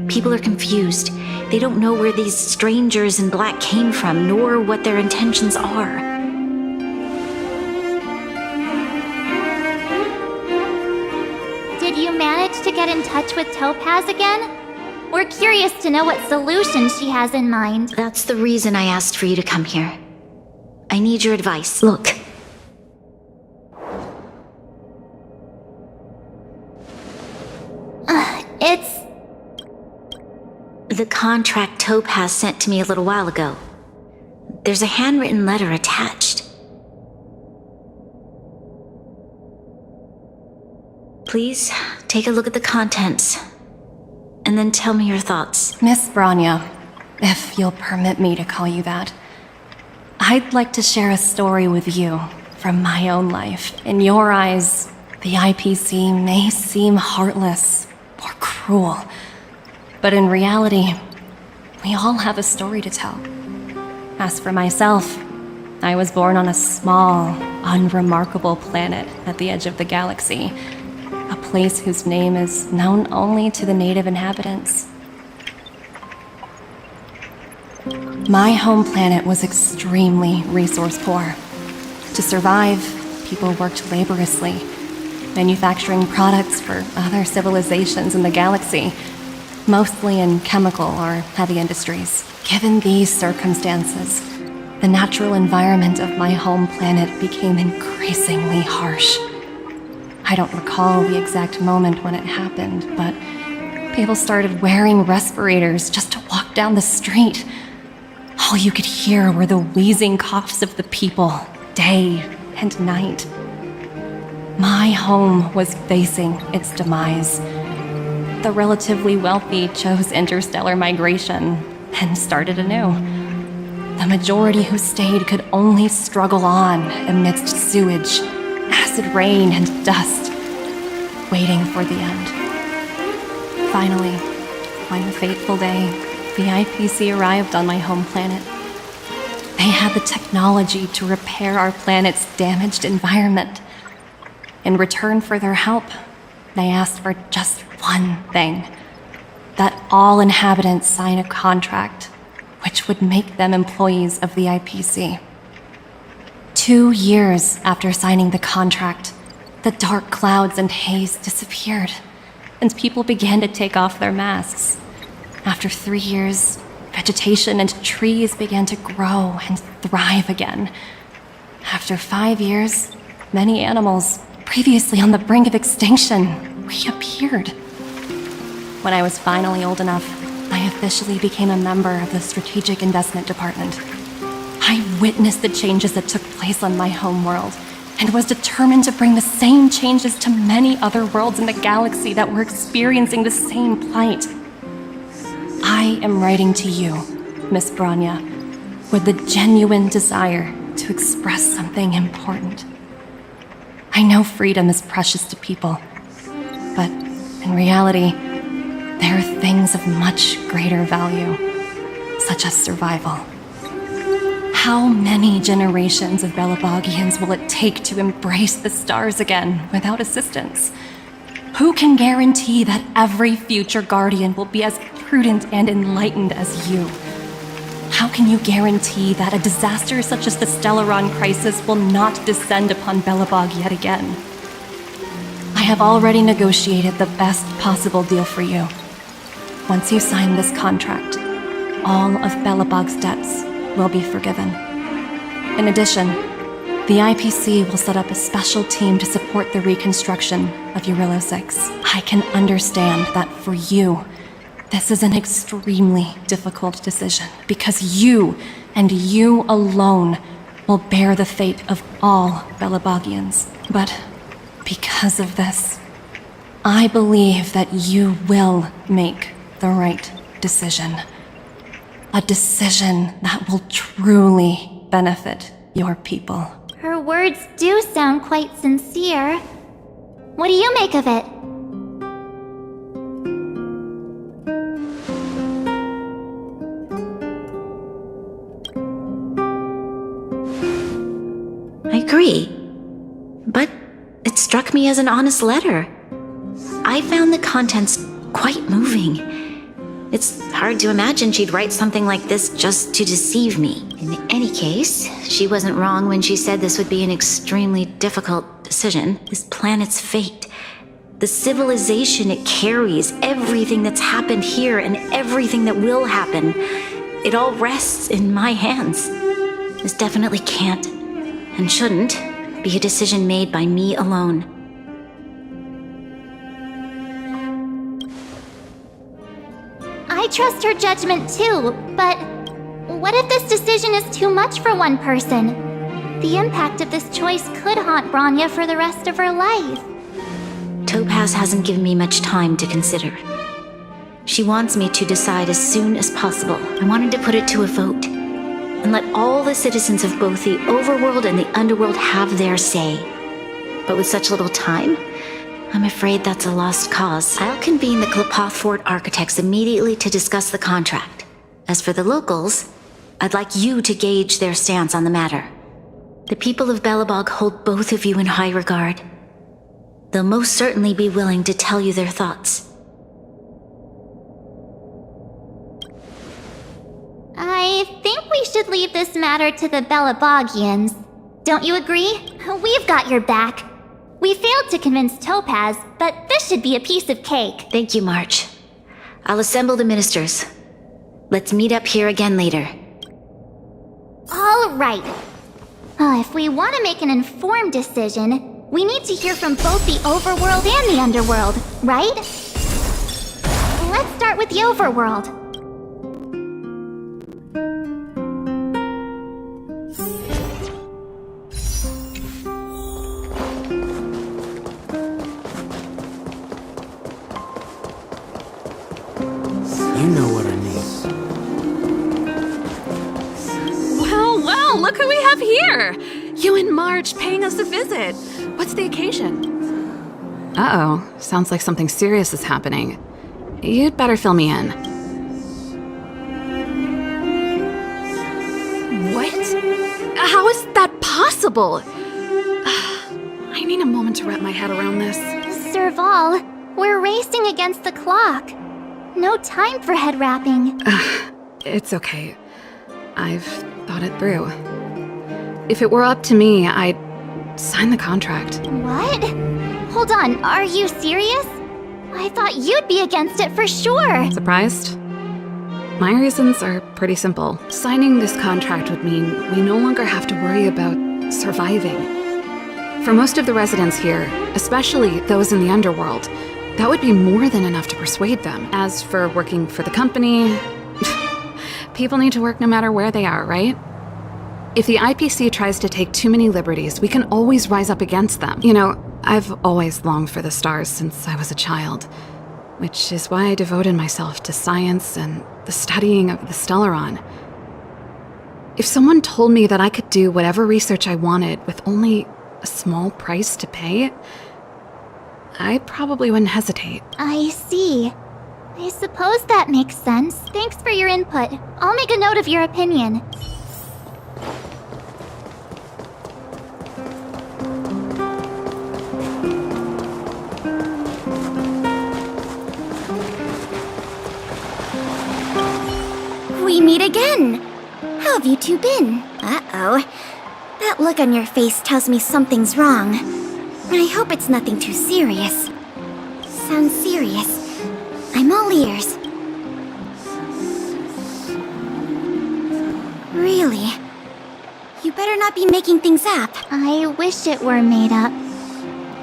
K: People are confused. They don't know where these strangers in black came from, nor what their intentions are.
B: Did you manage to get in touch with Topaz again? We're curious to know what solution she has in mind.
K: That's the reason I asked for you to come here. I need your advice. Look.
B: It's...
K: The contract Topaz sent to me a little while ago. There's a handwritten letter attached. Please, take a look at the contents, and then tell me your thoughts.
D: Miss Branya, if you'll permit me to call you that, I'd like to share a story with you from my own life. In your eyes, the IPC may seem heartless or cruel, but in reality, we all have a story to tell. As for myself, I was born on a small, unremarkable planet at the edge of the galaxy, a place whose name is known only to the native inhabitants. My home planet was extremely resource poor. To survive, people worked laboriously, manufacturing products for other civilizations in the galaxy, mostly in chemical or heavy industries. Given these circumstances, the natural environment of my home planet became increasingly harsh. I don't recall the exact moment when it happened, but people started wearing respirators just to walk down the street. All you could hear were the wheezing coughs of the people, day and night. My home was facing its demise. The relatively wealthy chose interstellar migration and started anew. The majority who stayed could only struggle on amidst sewage, acid rain, and dust, waiting for the end. Finally, one fateful day, the IPC arrived on my home planet. They had the technology to repair our planet's damaged environment. In return for their help, they asked for just one thing: that all inhabitants sign a contract which would make them employees of the IPC. 2 years after signing the contract, the dark clouds and haze disappeared, and people began to take off their masks. After 3 years, vegetation and trees began to grow and thrive again. After 5 years, many animals, previously on the brink of extinction, reappeared. When I was finally old enough, I officially became a member of the Strategic Investment Department. I witnessed the changes that took place on my homeworld, and was determined to bring the same changes to many other worlds in the galaxy that were experiencing the same plight. I am writing to you, Miss Branya, with the genuine desire to express something important. I know freedom is precious to people, but in reality, there are things of much greater value, such as survival. How many generations of Belabogians will it take to embrace the stars again without assistance? Who can guarantee that every future Guardian will be as prudent and enlightened as you? How can you guarantee that a disaster such as the Stellaron crisis will not descend upon Belobog yet again? I have already negotiated the best possible deal for you. Once you sign this contract, all of Belobog's debts will be forgiven. In addition, the IPC will set up a special team to support the reconstruction of Eurilo 6. I can understand that for you, this is an extremely difficult decision, because you, and you alone, will bear the fate of all Belabogians. But because of this, I believe that you will make the right decision. A decision that will truly benefit your people.
B: Her words do sound quite sincere. What do you make of it?
K: I agree. But it struck me as an honest letter. I found the contents quite moving. It's hard to imagine she'd write something like this just to deceive me. In any case, she wasn't wrong when she said this would be an extremely difficult decision. This planet's fate, the civilization it carries, everything that's happened here and everything that will happen, it all rests in my hands. This definitely can't, and shouldn't, be a decision made by me alone.
B: I trust her judgment too, but what if this decision is too much for one person? The impact of this choice could haunt Branya for the rest of her life.
K: Topaz hasn't given me much time to consider. She wants me to decide as soon as possible. I wanted to put it to a vote, and let all the citizens of both the overworld and the underworld have their say. But with such little time, I'm afraid that's a lost cause. I'll convene the Klapothfort architects immediately to discuss the contract. As for the locals, I'd like you to gauge their stance on the matter. The people of Belobog hold both of you in high regard. They'll most certainly be willing to tell you their thoughts.
B: I think we should leave this matter to the Belabogians. Don't you agree? We've got your back. We failed to convince Topaz, but this should be a piece of cake.
K: Thank you, March. I'll assemble the ministers. Let's meet up here again later.
B: All right. If we want to make an informed decision, we need to hear from both the overworld and the underworld, right? Let's start with the overworld.
H: You know what I mean.
A: Well, look who we have here! You and March paying us a visit. What's the occasion? Uh-oh, sounds like something serious is happening. You'd better fill me in. What? How is that possible? I need a moment to wrap my head around this.
B: Serval, we're racing against the clock. No time for head wrapping.
A: It's okay. I've thought it through. If it were up to me, I'd sign the contract.
B: What? Hold on, are you serious? I thought you'd be against it for sure.
A: Surprised? My reasons are pretty simple. Signing this contract would mean we no longer have to worry about surviving. For most of the residents here, especially those in the underworld, that would be more than enough to persuade them. As for working for the company, people need to work no matter where they are, right? If the IPC tries to take too many liberties, we can always rise up against them. You know, I've always longed for the stars since I was a child, which is why I devoted myself to science and the studying of the Stellaron. If someone told me that I could do whatever research I wanted with only a small price to pay, I probably wouldn't hesitate.
B: I see. I suppose that makes sense. Thanks for your input. I'll make a note of your opinion.
I: We meet again! How have you two been? Uh-oh. That look on your face tells me something's wrong. I hope it's nothing too serious. Sounds serious. I'm all ears. Really? You better not be making things up.
B: I wish it were made up.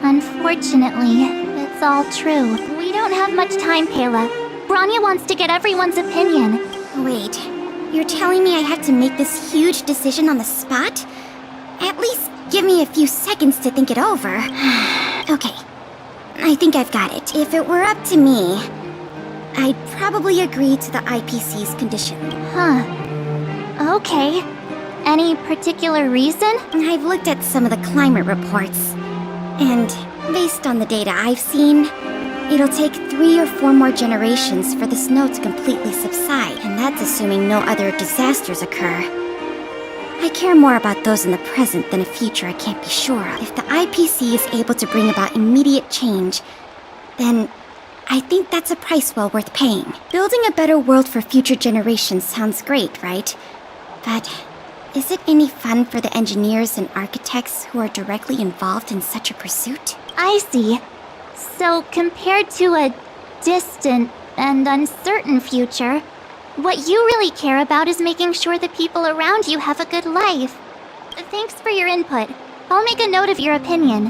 B: Unfortunately, it's all true. We don't have much time, Kayla. Branya wants to get everyone's opinion.
I: Wait, you're telling me I have to make this huge decision on the spot? At least give me a few seconds to think it over. Okay, I think I've got it. If it were up to me, I'd probably agree to the IPC's condition.
B: Huh. Okay. Any particular reason?
I: I've looked at some of the climate reports, and based on the data I've seen, it'll take 3 or 4 more generations for the snow to completely subside, and that's assuming no other disasters occur. I care more about those in the present than a future I can't be sure of. If the IPC is able to bring about immediate change, then I think that's a price well worth paying. Building a better world for future generations sounds great, right? But is it any fun for the engineers and architects who are directly involved in such a pursuit?
B: I see. So, compared to a distant and uncertain future, what you really care about is making sure the people around you have a good life. Thanks for your input. I'll make a note of your opinion.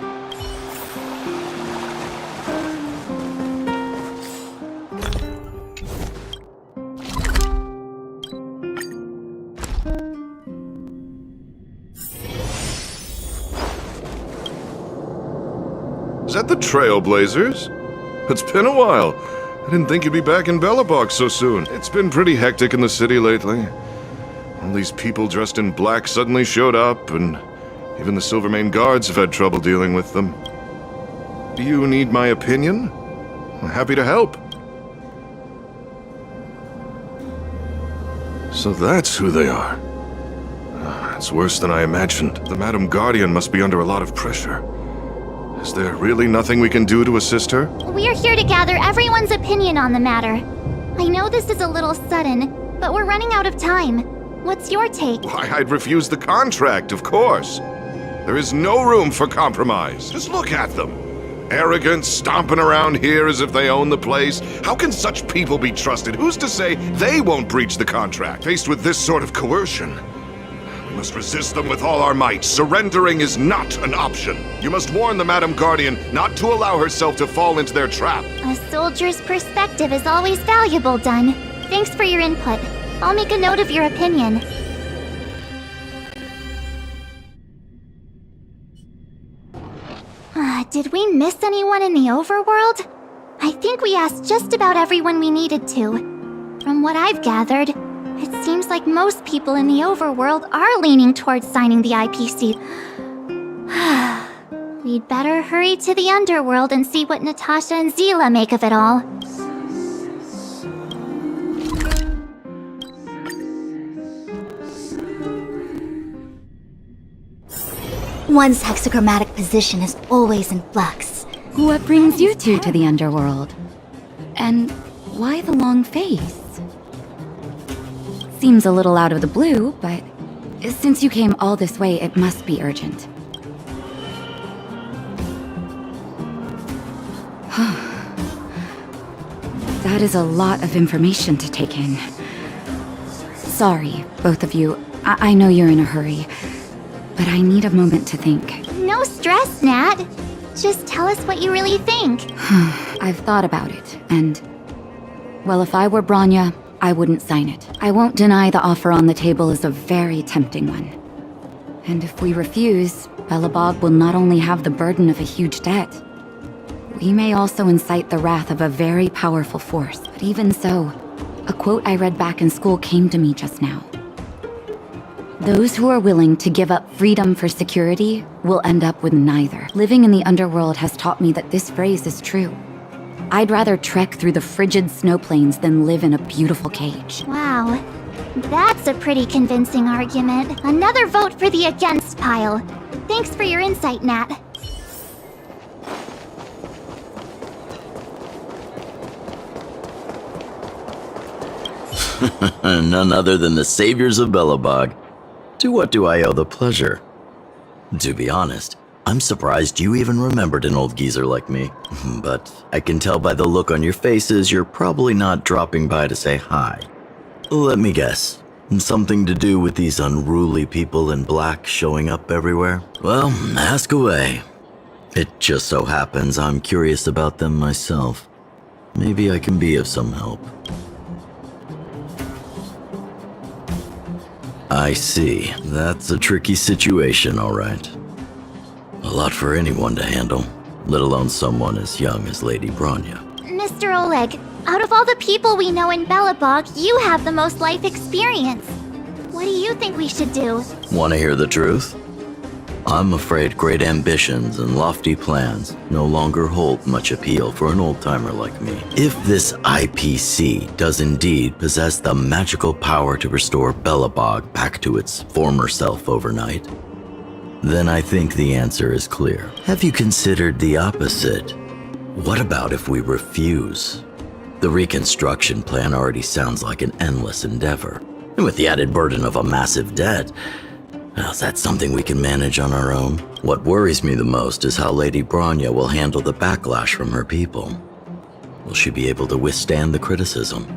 F: Is that the Trailblazers? It's been a while. I didn't think you'd be back in Belobog so soon. It's been pretty hectic in the city lately. All these people dressed in black suddenly showed up, and even the Silvermane guards have had trouble dealing with them. Do you need my opinion? I'm happy to help. So that's who they are. It's worse than I imagined. The Madam Guardian must be under a lot of pressure. Is there really nothing we can do to assist her?
B: We're here to gather everyone's opinion on the matter. I know this is a little sudden, but we're running out of time. What's your take?
F: Why, I'd refuse the contract, of course. There is no room for compromise. Just look at them. Arrogant, stomping around here as if they own the place. How can such people be trusted? Who's to say they won't breach the contract? Faced with this sort of coercion, we must resist them with all our might. Surrendering is not an option. You must warn the Madam Guardian not to allow herself to fall into their trap.
B: A soldier's perspective is always valuable, Dunn. Thanks for your input. I'll make a note of your opinion. Did we miss anyone in the overworld? I think we asked just about everyone we needed to. From what I've gathered, it seems like most people in the overworld are leaning towards signing the IPC. We'd better hurry to the underworld and see what Natasha and Zila make of it all.
I: One's hexagrammatic position is always in flux.
Q: What brings you two to the underworld? And why the long face? Seems a little out of the blue, but since you came all this way, it must be urgent. That is a lot of information to take in. Sorry, both of you. I know you're in a hurry, but I need a moment to think.
B: No stress, Nat. Just tell us what you really think.
Q: I've thought about it, and... well, if I were Bronya, I wouldn't sign it. I won't deny the offer on the table is a very tempting one. And if we refuse, Belobog will not only have the burden of a huge debt, we may also incite the wrath of a very powerful force. But even so, a quote I read back in school came to me just now. Those who are willing to give up freedom for security will end up with neither. Living in the underworld has taught me that this phrase is true. I'd rather trek through the frigid snow plains than live in a beautiful cage.
B: Wow. That's a pretty convincing argument. Another vote for the against pile. Thanks for your insight, Nat.
R: None other than the saviors of Belobog. To what do I owe the pleasure? To be honest, I'm surprised you even remembered an old geezer like me. But I can tell by the look on your faces you're probably not dropping by to say hi. Let me guess. Something to do with these unruly people in black showing up everywhere? Well, ask away. It just so happens I'm curious about them myself. Maybe I can be of some help. I see. That's a tricky situation, all right. A lot for anyone to handle, let alone someone as young as Lady Bronya.
B: Mr. Oleg, out of all the people we know in Belobog, you have the most life experience. What do you think we should do?
R: Want to hear the truth? I'm afraid great ambitions and lofty plans no longer hold much appeal for an old-timer like me. If this IPC does indeed possess the magical power to restore Belobog back to its former self overnight, then I think the answer is clear. Have you considered the opposite? What about if we refuse? The reconstruction plan already sounds like an endless endeavor. And with the added burden of a massive debt, well, is that something we can manage on our own? What worries me the most is how Lady Bronya will handle the backlash from her people. Will she be able to withstand the criticism?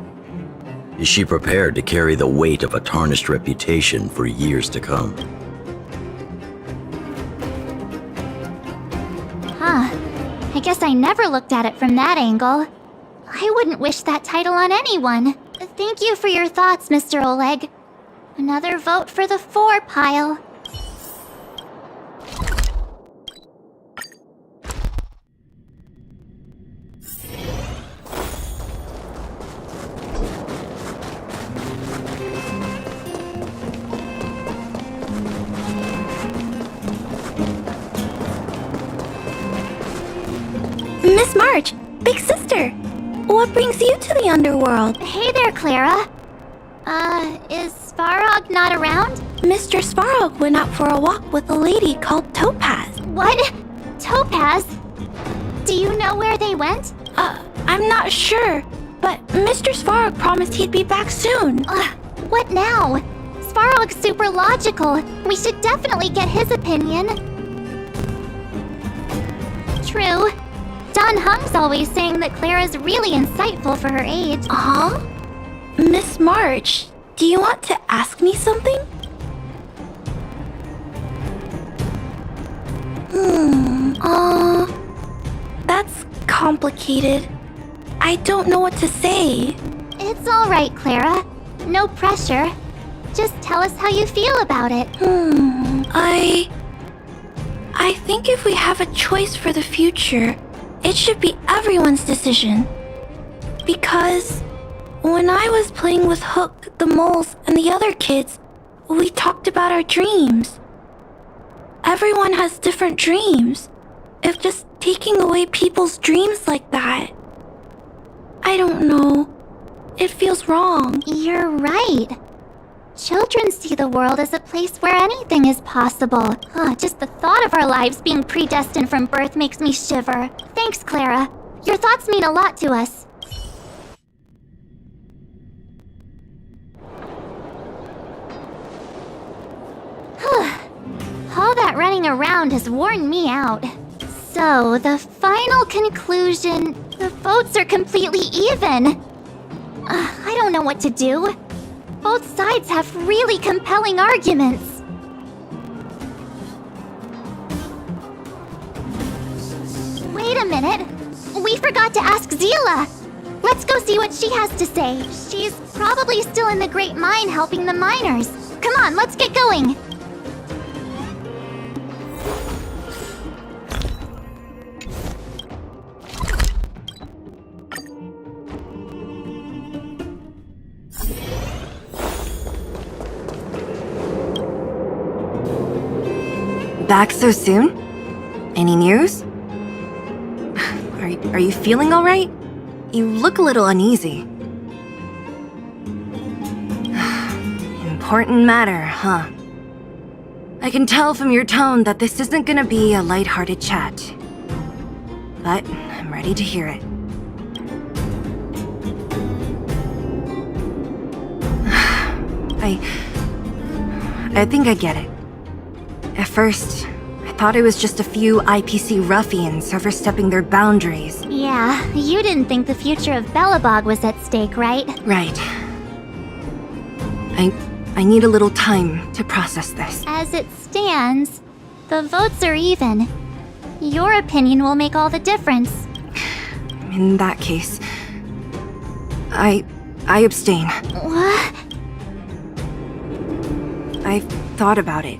R: Is she prepared to carry the weight of a tarnished reputation for years to come?
B: Huh. I guess I never looked at it from that angle. I wouldn't wish that title on anyone. Thank you for your thoughts, Mr. Oleg. Another vote for the 4 pile.
S: Miss March, big sister, what brings you to the underworld?
B: Hey there, Clara. Is Svarog not around?
S: Mr. Svarog went out for a walk with a lady called Topaz.
B: What? Topaz? Do you know where they went?
S: I'm not sure, but Mr. Svarog promised he'd be back soon.
B: What now? Svarog's super logical. We should definitely get his opinion. True. Don Hung's always saying that Clara's really insightful for her age.
S: Huh? Miss March, do you want to ask me something? That's complicated. I don't know what to say.
B: It's alright, Clara. No pressure. Just tell us how you feel about it.
S: I think if we have a choice for the future, it should be everyone's decision. Because when I was playing with Hook, the moles, and the other kids, we talked about our dreams. Everyone has different dreams. If just taking away people's dreams like that, I don't know. It feels wrong.
B: You're right. Children see the world as a place where anything is possible. Just the thought of our lives being predestined from birth makes me shiver. Thanks, Clara. Your thoughts mean a lot to us. All that running around has worn me out. So, the final conclusion... the votes are completely even. I don't know what to do. Both sides have really compelling arguments. Wait a minute. We forgot to ask Zila. Let's go see what she has to say. She's probably still in the Great Mine helping the miners. Come on, let's get going.
L: Back so soon? Any news? Are you feeling all right? You look a little uneasy. Important matter, huh? I can tell from your tone that this isn't gonna be a lighthearted chat. But I'm ready to hear it. I think I get it. At first, I thought it was just a few IPC ruffians overstepping their boundaries.
B: Yeah, you didn't think the future of Belobog was at stake, right?
L: Right. I need a little time to process this.
B: As it stands, the votes are even. Your opinion will make all the difference.
L: In that case, I abstain.
B: What?
L: I've thought about it.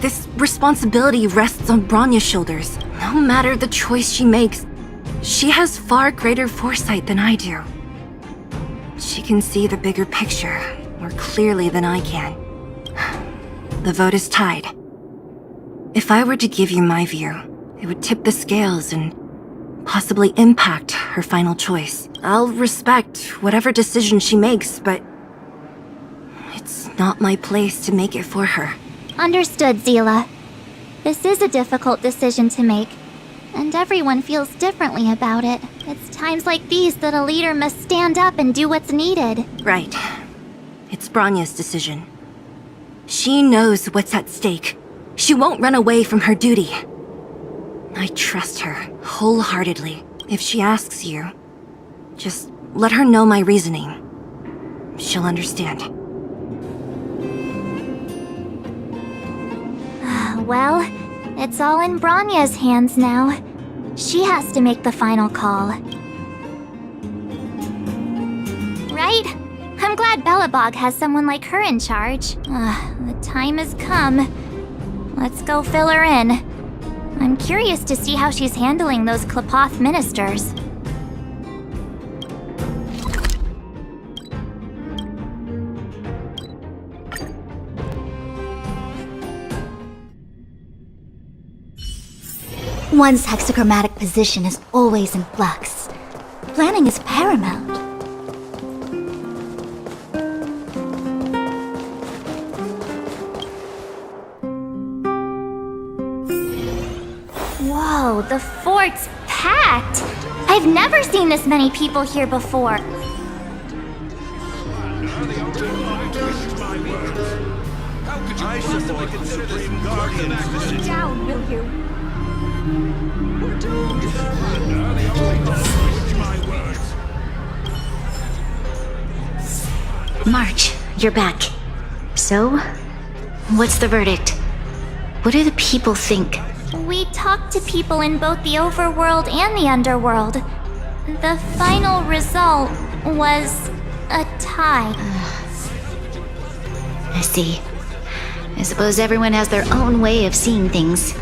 L: This responsibility rests on Bronya's shoulders. No matter the choice she makes, she has far greater foresight than I do. She can see the bigger picture more clearly than I can. The vote is tied. If I were to give you my view, it would tip the scales and possibly impact her final choice. I'll respect whatever decision she makes, but it's not my place to make it for her.
B: Understood, Zila. This is a difficult decision to make, and everyone feels differently about it. It's times like these that a leader must stand up and do what's needed.
L: Right. It's Bronya's decision. She knows what's at stake. She won't run away from her duty. I trust her wholeheartedly. If she asks you, just let her know my reasoning. She'll understand.
B: Well, it's all in Bronya's hands now. She has to make the final call. Right? I'm glad Belobog has someone like her in charge. The time has come. Let's go fill her in. I'm curious to see how she's handling those Klapoth ministers.
I: One's hexagrammatic position is always in flux. Planning is paramount.
B: Whoa, the fort's packed! I've never seen this many people here before.
T: I support the Supreme Guardian. Sit down, will you? We're doomed.
K: March, you're back. So, what's the verdict? What do the people think?
B: We talked to people in both the overworld and the underworld. The final result was a tie.
K: I see. I suppose everyone has their own way of seeing things.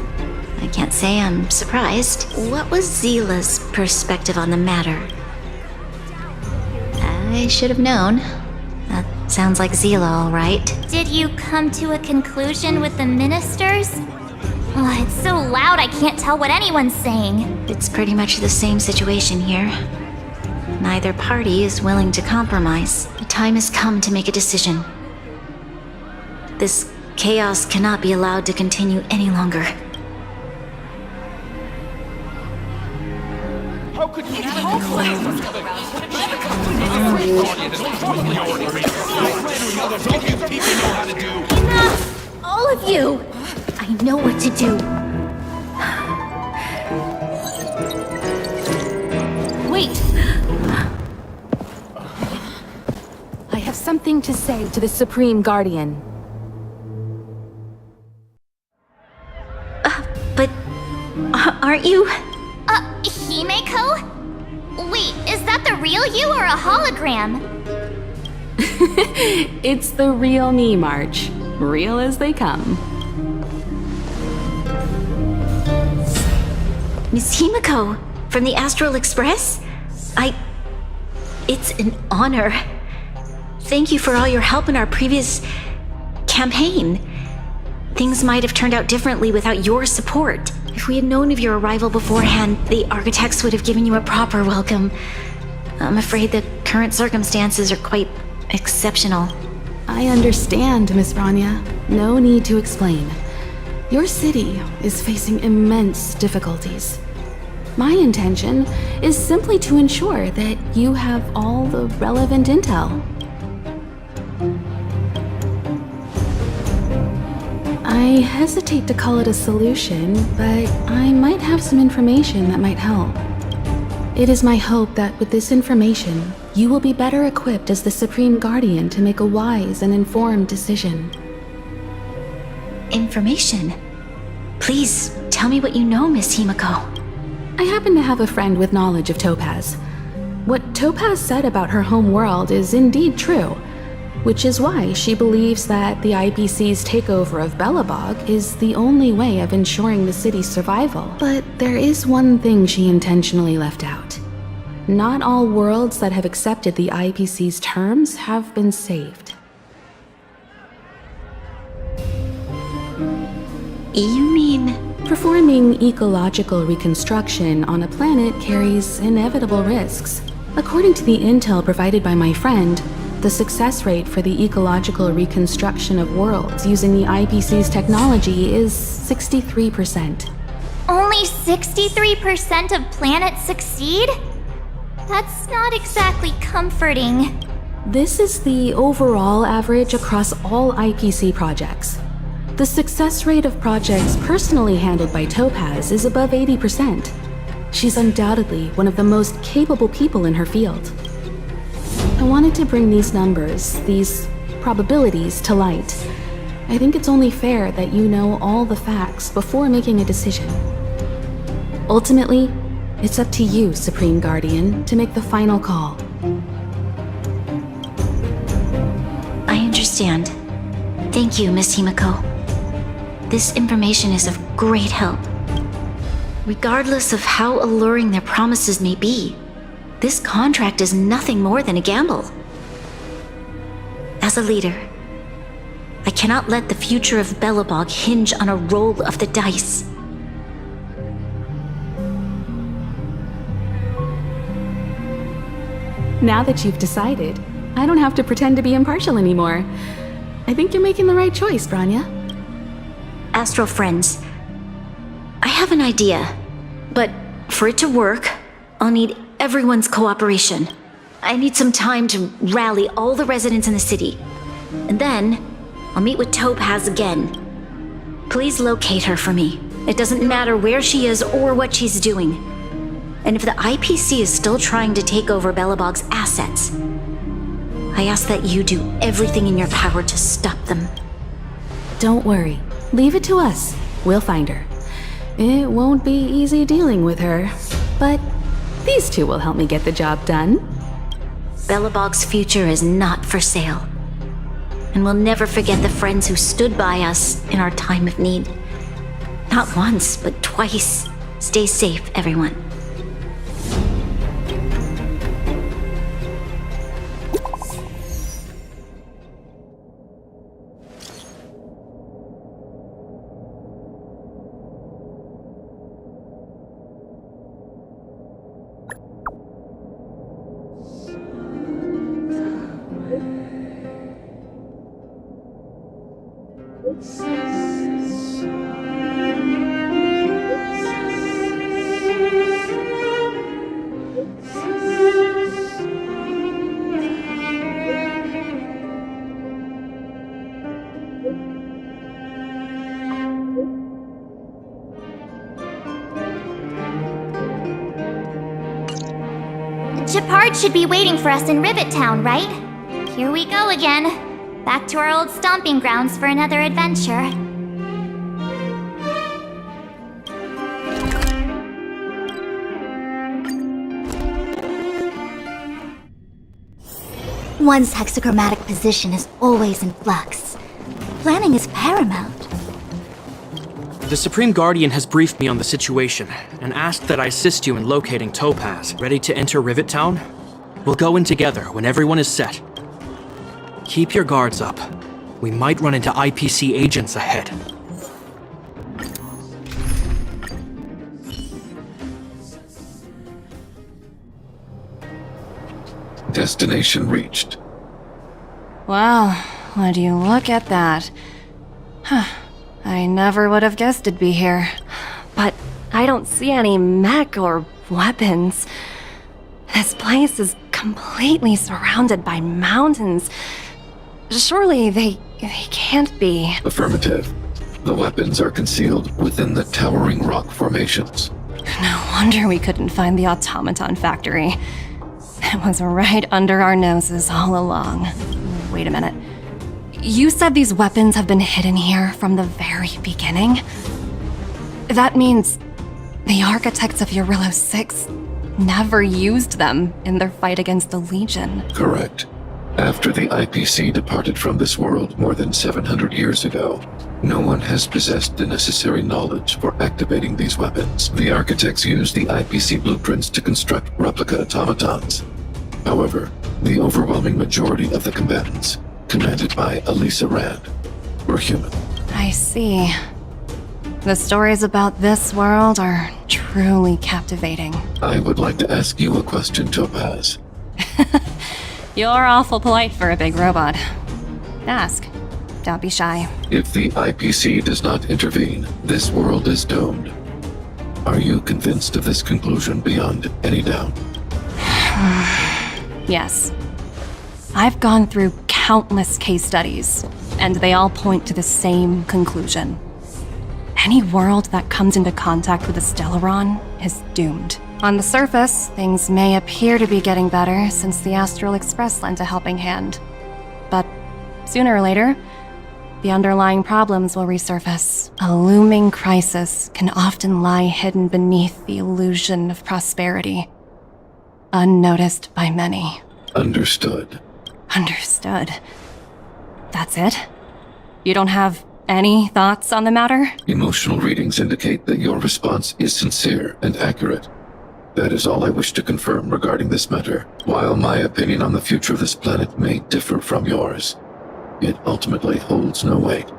K: I can't say I'm surprised. What was Zila's perspective on the matter? I should have known. That sounds like Zila, all right.
B: Did you come to a conclusion with the ministers? Oh, it's so loud I can't tell what anyone's saying.
K: It's pretty much the same situation here. Neither party is willing to compromise. The time has come to make a decision. This chaos cannot be allowed to continue any longer.
T: How could you
I: Enough! All of you! I know what to do.
A: Wait! I have something to say to the Supreme Guardian.
K: But aren't you?
B: Himeko? Wait, is that the real you or a hologram?
A: It's the real me, March. Real as they come.
K: Miss Himeko, from the Astral Express? It's an honor. Thank you for all your help in our previous campaign. Things might have turned out differently without your support. If we had known of your arrival beforehand, the architects would have given you a proper welcome. I'm afraid the current circumstances are quite exceptional.
A: I understand, Miss Branya. No need to explain. Your city is facing immense difficulties. My intention is simply to ensure that you have all the relevant intel. I hesitate to call it a solution, but I might have some information that might help. It is my hope that with this information, you will be better equipped as the Supreme Guardian to make a wise and informed decision.
K: Information? Please, tell me what you know, Miss Himeko.
A: I happen to have a friend with knowledge of Topaz. What Topaz said about her home world is indeed true, which is why she believes that the IPC's takeover of Belobog is the only way of ensuring the city's survival. But there is one thing she intentionally left out. Not all worlds that have accepted the IPC's terms have been saved.
K: You mean...
A: Performing ecological reconstruction on a planet carries inevitable risks. According to the intel provided by my friend, the success rate for the ecological reconstruction of worlds using the IPC's technology is 63%.
B: Only 63% of planets succeed? That's not exactly comforting.
A: This is the overall average across all IPC projects. The success rate of projects personally handled by Topaz is above 80%. She's undoubtedly one of the most capable people in her field. I wanted to bring these numbers, these probabilities, to light. I think it's only fair that you know all the facts before making a decision. Ultimately, it's up to you, Supreme Guardian, to make the final call.
K: I understand. Thank you, Miss Himeko. This information is of great help. Regardless of how alluring their promises may be, this contract is nothing more than a gamble. As a leader, I cannot let the future of Belobog hinge on a roll of the dice.
A: Now that you've decided, I don't have to pretend to be impartial anymore. I think you're making the right choice, Branya.
K: Astral friends, I have an idea, but for it to work, I'll need everyone's cooperation. I need some time to rally all the residents in the city. And then, I'll meet with Topaz again. Please locate her for me. It doesn't matter where she is or what she's doing. And if the IPC is still trying to take over Belobog's assets, I ask that you do everything in your power to stop them.
A: Don't worry. Leave it to us. We'll find her. It won't be easy dealing with her, but these two will help me get the job done.
K: Belobog's future is not for sale. And we'll never forget the friends who stood by us in our time of need. Not once, but twice. Stay safe, everyone.
B: Shepard should be waiting for us in Rivet Town, right? Here we go again. Back to our old stomping grounds for another adventure. One's hexagrammatic position is always in flux. Planning is paramount.
H: The Supreme Guardian has briefed me on the situation and asked that I assist you in locating Topaz. Ready to enter Rivet Town? We'll go in together when everyone is set. Keep your guards up. We might run into IPC agents ahead.
M: Destination reached.
D: Wow, would you look at that? Huh. I never would have guessed it'd be here. But I don't see any mech or weapons. This place is completely surrounded by mountains. Surely they can't be.
M: Affirmative. The weapons are concealed within the towering rock formations.
D: No wonder we couldn't find the automaton factory. It was right under our noses all along. Wait a minute. You said these weapons have been hidden here from the very beginning? That means the architects of Eurillo 6 never used them in their fight against the Legion.
M: Correct. After the IPC departed from this world more than 700 years ago, no one has possessed the necessary knowledge for activating these weapons. The architects used the IPC blueprints to construct replica automatons. However, the overwhelming majority of the combatants, commanded by Elisa Rand, were human.
D: I see. The stories about this world are truly captivating.
M: I would like to ask you a question, Topaz.
D: You're awful polite for a big robot. Ask. Don't be shy.
M: If the IPC does not intervene, this world is doomed. Are you convinced of this conclusion beyond any doubt?
D: Yes. I've gone through countless case studies, and they all point to the same conclusion. Any world that comes into contact with a Stellaron is doomed. On the surface, things may appear to be getting better since the Astral Express lent a helping hand. But sooner or later, the underlying problems will resurface. A looming crisis can often lie hidden beneath the illusion of prosperity, unnoticed by many.
M: Understood.
D: Understood. That's it? You don't have any thoughts on the matter?
M: Emotional readings indicate that your response is sincere and accurate. That is all I wish to confirm regarding this matter. While my opinion on the future of this planet may differ from yours, it ultimately holds no weight.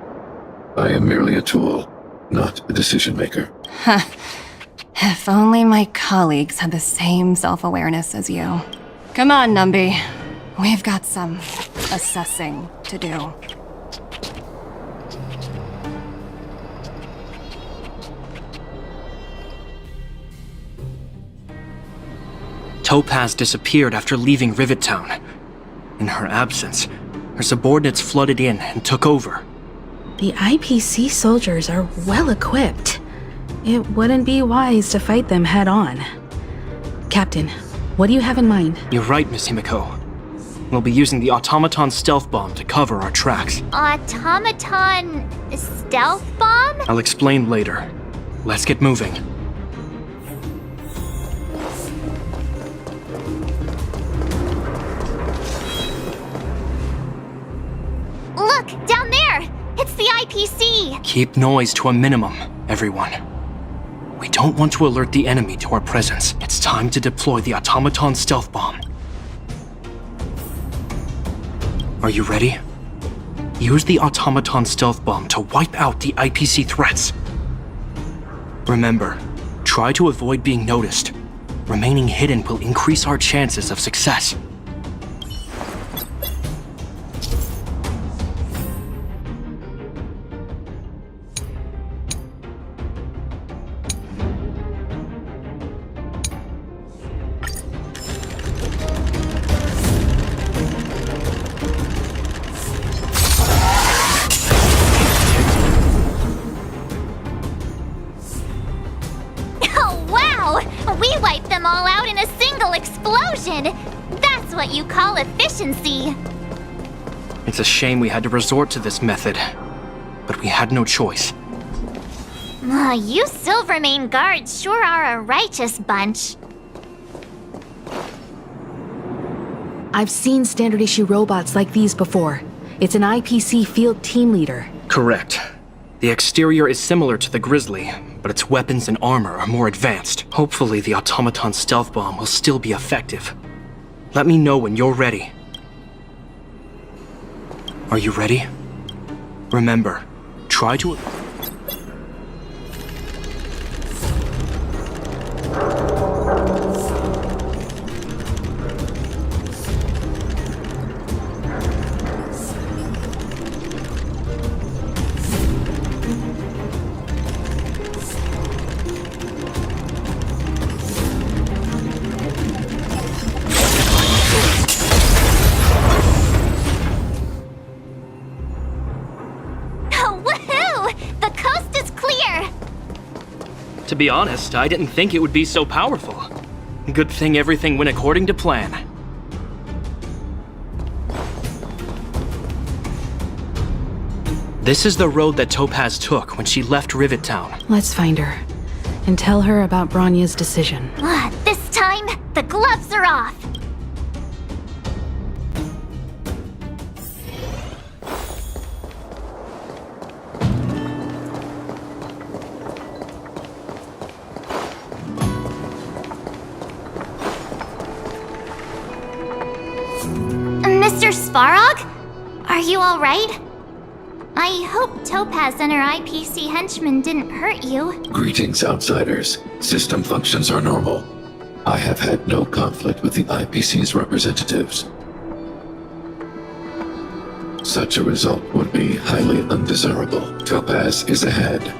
M: I am merely a tool, not a decision maker.
D: If only my colleagues had the same self-awareness as you. Come on, Numby. We've got some assessing to do.
H: Topaz disappeared after leaving Rivet Town. In her absence, her subordinates flooded in and took over.
U: The IPC soldiers are well equipped. It wouldn't be wise to fight them head on. Captain, what do you have in mind?
H: You're right, Miss Himiko. We'll be using the automaton stealth bomb to cover our tracks.
B: Automaton stealth bomb?
H: I'll explain later. Let's get moving.
B: Look, down there! It's the IPC!
H: Keep noise to a minimum, everyone. We don't want to alert the enemy to our presence. It's time to deploy the automaton stealth bomb. Are you ready? Use the automaton stealth bomb to wipe out the IPC threats. Remember, try to avoid being noticed. Remaining hidden will increase our chances of success.
B: We wiped them all out in a single explosion! That's what you call efficiency!
H: It's a shame we had to resort to this method, but we had no choice.
B: You Silvermane guards sure are a righteous bunch.
U: I've seen standard issue robots like these before. It's an IPC field team leader.
H: Correct. The exterior is similar to the Grizzly, but its weapons and armor are more advanced. Hopefully the automaton stealth bomb will still be effective. Let me know when you're ready. Are you ready? Remember, try to... To be honest, I didn't think it would be so powerful. Good thing everything went according to plan. This is the road that Topaz took when she left Rivet Town.
U: Let's find her and tell her about Bronya's decision.
B: This time, the gloves are off. Mr. Svarog? Are you alright? I hope Topaz and her IPC henchmen didn't hurt you.
M: Greetings, outsiders. System functions are normal. I have had no conflict with the IPC's representatives. Such a result would be highly undesirable. Topaz is ahead.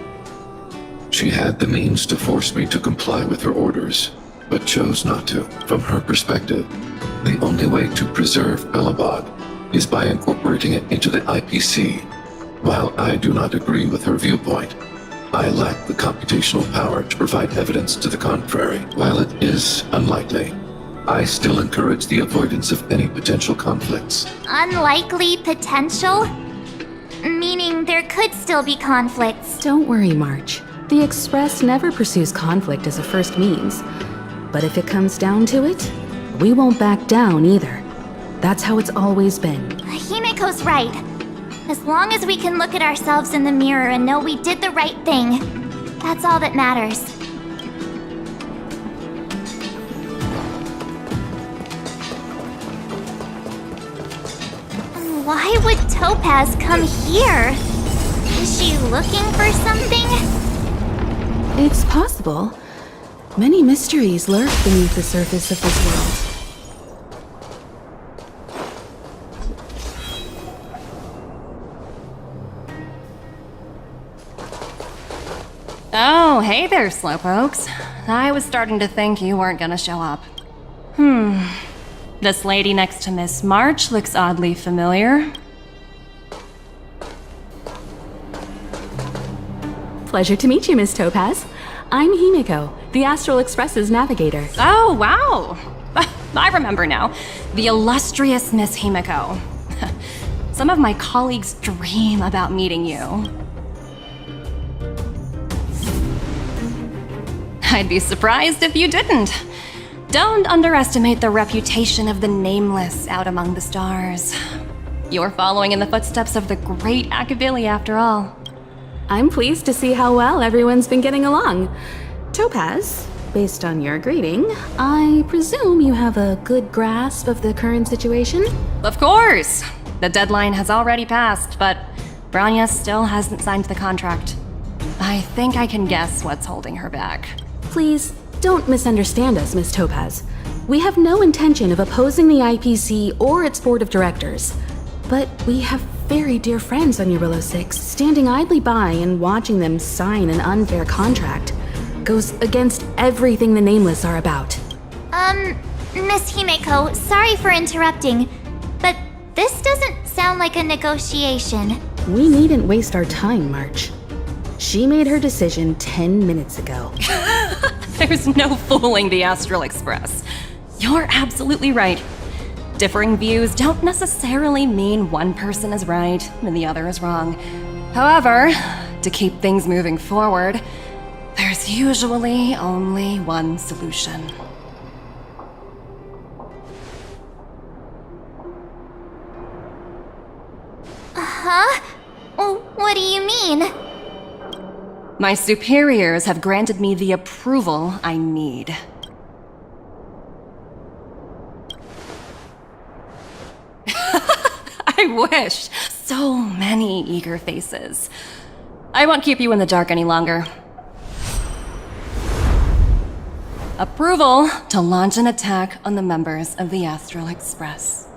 M: She had the means to force me to comply with her orders, but chose not to. From her perspective, the only way to preserve Belobog is by incorporating it into the IPC. While I do not agree with her viewpoint, I lack the computational power to provide evidence to the contrary. While it is unlikely, I still encourage the avoidance of any potential conflicts.
B: Unlikely potential? Meaning there could still be conflicts.
U: Don't worry, March. The Express never pursues conflict as a first means. But if it comes down to it, we won't back down either. That's how it's always been.
B: Himiko's right. As long as we can look at ourselves in the mirror and know we did the right thing, that's all that matters. Why would Topaz come here? Is she looking for something?
U: It's possible. Many mysteries lurk beneath the surface of this world.
D: Oh, hey there, slowpokes. I was starting to think you weren't gonna show up. This lady next to Miss March looks oddly familiar.
U: Pleasure to meet you, Miss Topaz. I'm Himiko, the Astral Express's navigator.
D: Oh, wow! I remember now. The illustrious Miss Himiko. Some of my colleagues dream about meeting you. I'd be surprised if you didn't. Don't underestimate the reputation of the Nameless out among the stars. You're following in the footsteps of the great Akabili, after all.
U: I'm pleased to see how well everyone's been getting along. Topaz, based on your greeting, I presume you have a good grasp of the current situation?
D: Of course! The deadline has already passed, but Bronya still hasn't signed the contract. I think I can guess what's holding her back.
U: Please, don't misunderstand us, Miss Topaz. We have no intention of opposing the IPC or its board of directors. But we have very dear friends on Eurillo 6. Standing idly by and watching them sign an unfair contract goes against everything the Nameless are about.
B: Miss Himeko, sorry for interrupting, but this doesn't sound like a negotiation.
U: We needn't waste our time, March. She made her decision 10 minutes ago.
D: There's no fooling the Astral Express. You're absolutely right. Differing views don't necessarily mean one person is right and the other is wrong. However, to keep things moving forward, there's usually only one solution. My superiors have granted me the approval I need. I wish. So many eager faces. I won't keep you in the dark any longer. Approval to launch an attack on the members of the Astral Express.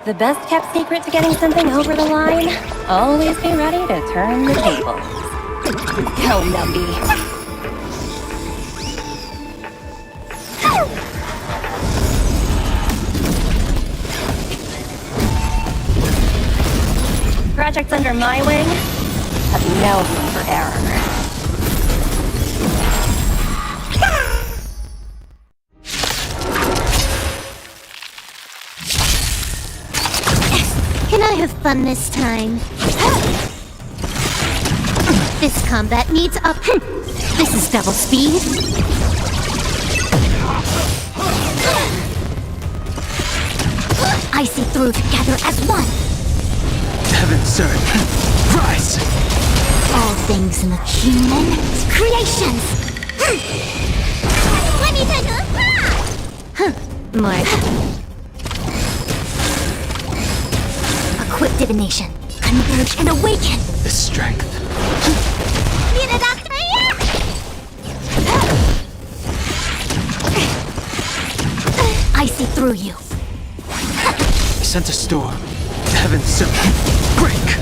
D: The best kept secret to getting something over the line? Always be ready to turn the tables. Go, Numbie. Projects under my wing have no room for error.
B: Can I have fun this time? This combat needs up. This is double speed. I see through together as one.
C: Heaven, sir. Rise!
B: All things in the human creations. More. Equip divination. Converge and awaken.
C: The strength.
B: Need a doctor? I see through you.
C: Sent a storm. Heaven, sir. Break!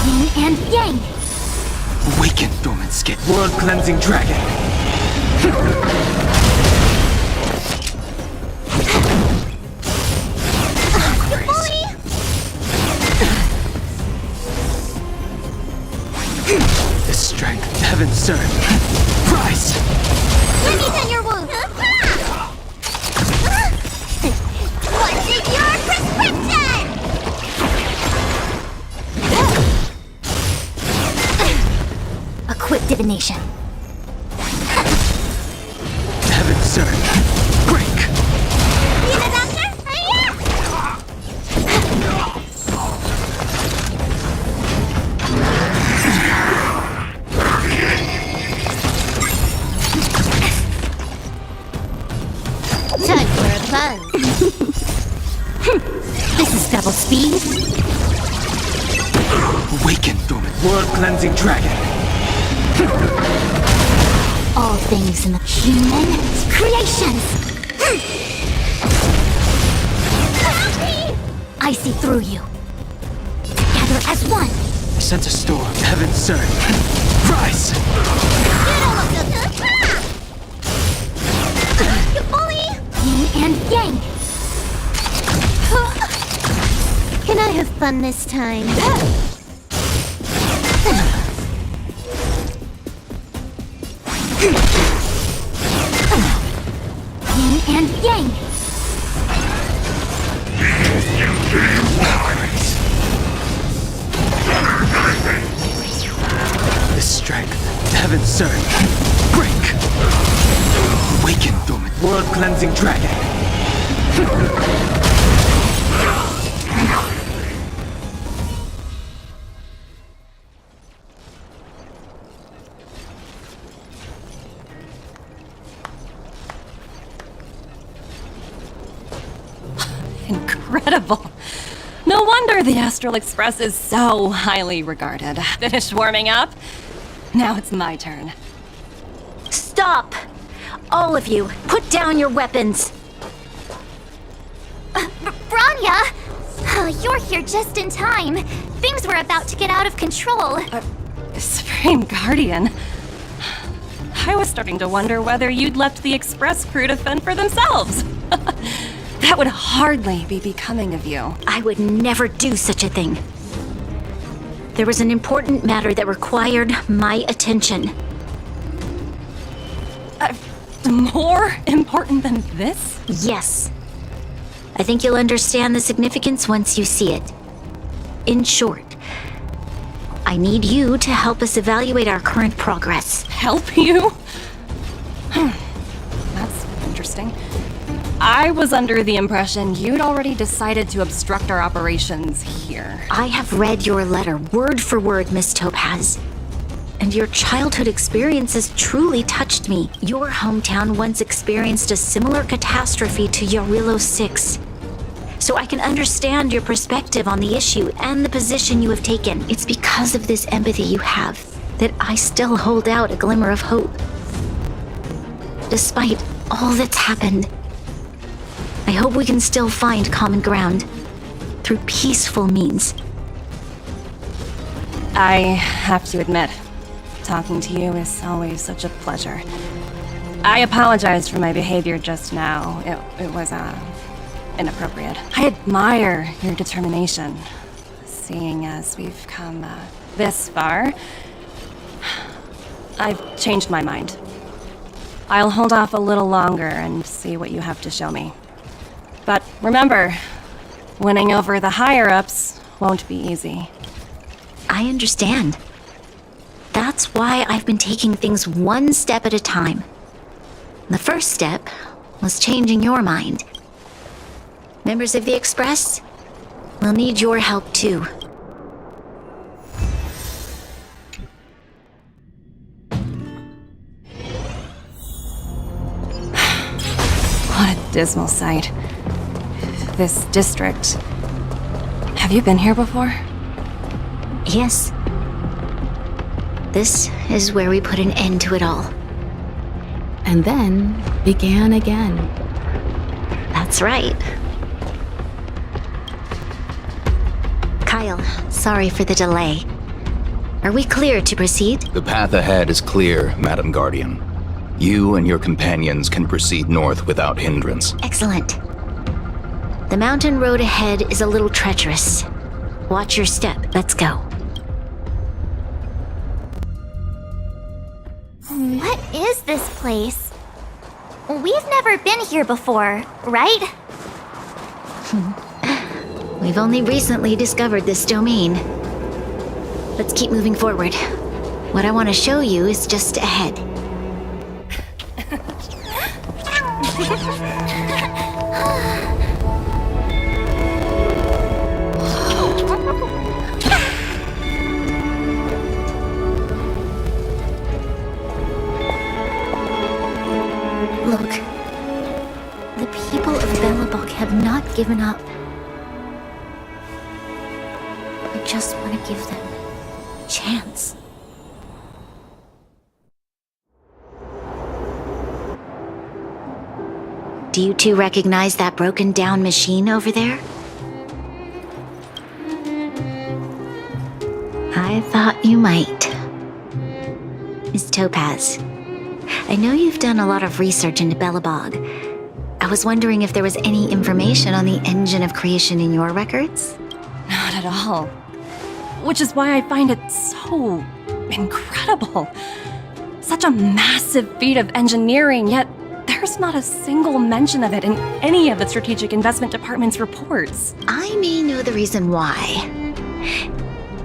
B: Yin and yang.
C: Awaken, dormant skin. World-cleansing dragon. The strength. Heaven, sir. Rise!
B: Let me tend your wound. What's in your prescription? Equip divination.
C: Heaven, sir. Break!
B: Need a doctor? Time for a buzz. This is double speed.
C: Awaken, dormant. World-cleansing dragon.
B: All things in the human creations. I see through you. Together as one.
C: Sent a storm. Heaven, sir. Rise!
B: You bully! Yin and yang. Can I have fun this time? Yin and yang.
C: The strength. Heaven, sir. Break! Awaken, dormant. World-cleansing dragon.
D: Incredible. No wonder the Astral Express is so highly regarded. Finished warming up? Now it's my turn.
B: Stop! All of you, put down your weapons. Branya! You're here just in time. Things were about to get out of control.
D: Supreme Guardian. I was starting to wonder whether you'd left the Express crew to fend for themselves. That would hardly be becoming of you.
B: I would never do such a thing. There was an important matter that required my attention.
D: More important than this?
B: Yes. I think you'll understand the significance once you see it. In short, I need you to help us evaluate our current progress.
D: Help you? That's interesting. I was under the impression you'd already decided to obstruct our operations here.
K: I have read your letter word for word, Miss Topaz. And your childhood experiences truly touched me. Your hometown once experienced a similar catastrophe to Yarillo 6. So I can understand your perspective on the issue and the position you have taken. It's because of this empathy you have that I still hold out a glimmer of hope. Despite all that's happened, I hope we can still find common ground through peaceful means.
D: I have to admit, talking to you is always such a pleasure. I apologize for my behavior just now. It was, inappropriate. I admire your determination. Seeing as we've come, this far, I've changed my mind. I'll hold off a little longer and see what you have to show me. But remember, winning over the higher-ups won't be easy.
K: I understand. That's why I've been taking things one step at a time. The first step was changing your mind. Members of the Express, we'll need your help too.
D: What a dismal sight. This district. Have you been here before?
K: Yes. This is where we put an end to it all.
U: And then began again.
K: That's right. Kyle, sorry for the delay. Are we clear to proceed?
G: The path ahead is clear, Madam Guardian. You and your companions can proceed north without hindrance.
K: Excellent. The mountain road ahead is a little treacherous. Watch your step. Let's go.
B: What is this place? We've never been here before, right?
K: We've only recently discovered this domain. Let's keep moving forward. What I want to show you is just ahead. Look, the people of Belobog have not given up. I just want to give them a chance. Do you two recognize that broken down machine over there? I thought you might. Miss Topaz, I know you've done a lot of research into Belobog. I was wondering if there was any information on the engine of creation in your records?
D: Not at all. Which is why I find it so incredible. Such a massive feat of engineering, yet there's not a single mention of it in any of the Strategic Investment Department's reports.
K: I may know the reason why.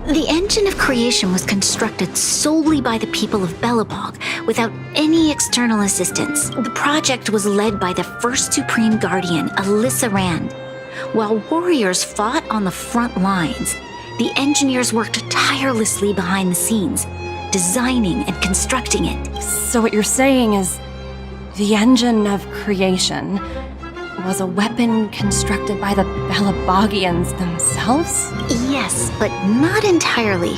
K: The engine of creation was constructed solely by the people of Belobog, without any external assistance. The project was led by the first Supreme Guardian, Alyssa Rand. While warriors fought on the front lines, the engineers worked tirelessly behind the scenes, designing and constructing it.
D: So what you're saying is, the engine of creation was a weapon constructed by the Belabogians themselves?
K: Yes, but not entirely.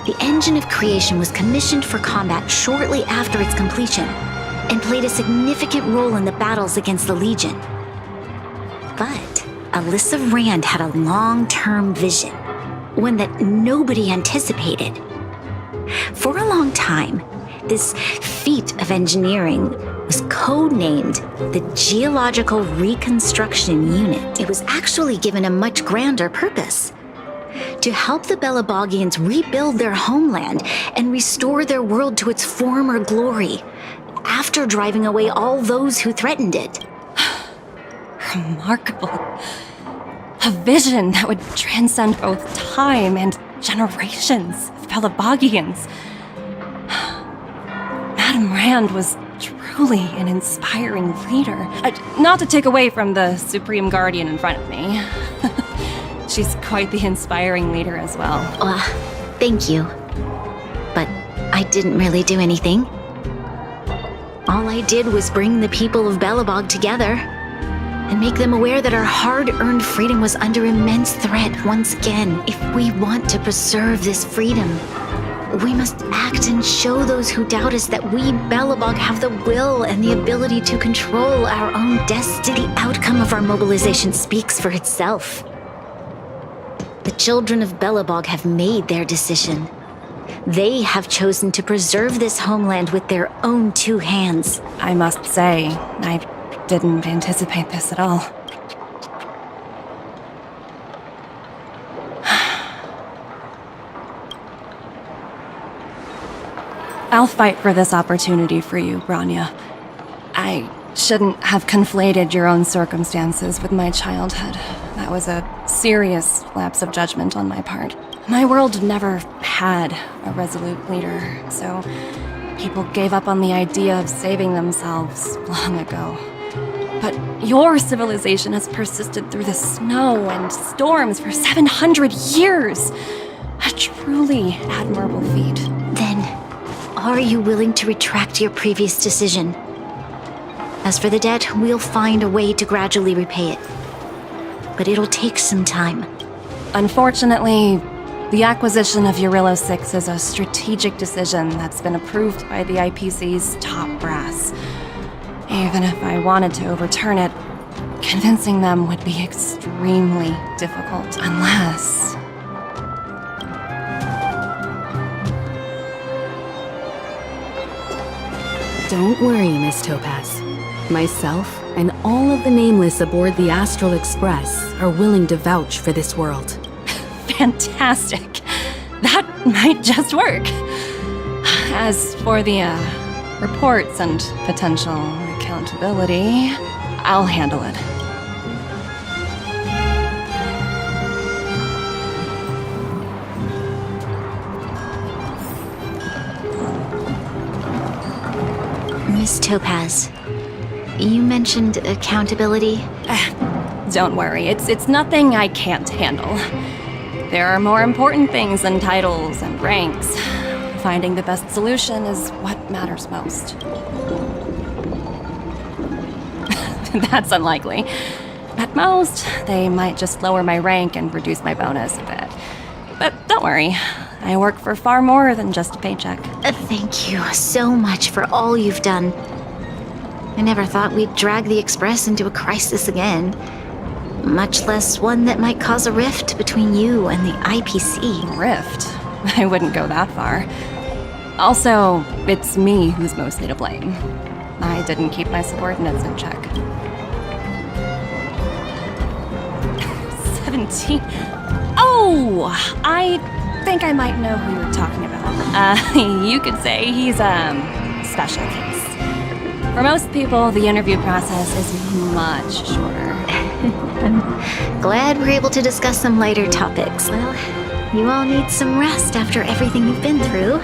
K: The engine of creation was commissioned for combat shortly after its completion, and played a significant role in the battles against the Legion. But Alyssa Rand had a long-term vision, one that nobody anticipated. For a long time, this feat of engineering was codenamed the Geological Reconstruction Unit. It was actually given a much grander purpose: to help the Belabogians rebuild their homeland and restore their world to its former glory, after driving away all those who threatened it.
D: Remarkable. A vision that would transcend both time and generations of Belabogians. Madame Rand was truly an inspiring leader. Not to take away from the Supreme Guardian in front of me. She's quite the inspiring leader as well.
K: Thank you. But I didn't really do anything. All I did was bring the people of Belobog together and make them aware that our hard-earned freedom was under immense threat once again. If we want to preserve this freedom, we must act and show those who doubt us that we, Belobog, have the will and the ability to control our own destiny. The outcome of our mobilization speaks for itself. The children of Belobog have made their decision. They have chosen to preserve this homeland with their own two hands.
D: I must say, I didn't anticipate this at all. I'll fight for this opportunity for you, Branya. I shouldn't have conflated your own circumstances with my childhood. That was a serious lapse of judgment on my part. My world never had a resolute leader, so people gave up on the idea of saving themselves long ago. But your civilization has persisted through the snow and storms for 700 years. A truly admirable feat.
K: Then, are you willing to retract your previous decision? As for the debt, we'll find a way to gradually repay it. But it'll take some time.
D: Unfortunately, the acquisition of Eurillo 6 is a strategic decision that's been approved by the IPC's top brass. Even if I wanted to overturn it, convincing them would be extremely difficult, unless...
U: Don't worry, Miss Topaz. Myself and all of the nameless aboard the Astral Express are willing to vouch for this world.
D: Fantastic. That might just work. As for the reports and potential accountability, I'll handle it.
K: Miss Topaz, you mentioned accountability.
D: Don't worry, it's nothing I can't handle. There are more important things than titles and ranks. Finding the best solution is what matters most. That's unlikely. At most, they might just lower my rank and reduce my bonus a bit. But don't worry, I work for far more than just a paycheck.
K: Thank you so much for all you've done. I never thought we'd drag the Express into a crisis again. Much less one that might cause a rift between you and the IPC.
D: Rift? I wouldn't go that far. Also, it's me who's mostly to blame. I didn't keep my subordinates in check. 17? Oh! I think I might know who you're talking about. You could say he's a special case. For most people, the interview process is much shorter.
K: I'm glad we're able to discuss some lighter topics. Well, you all need some rest after everything you've been through.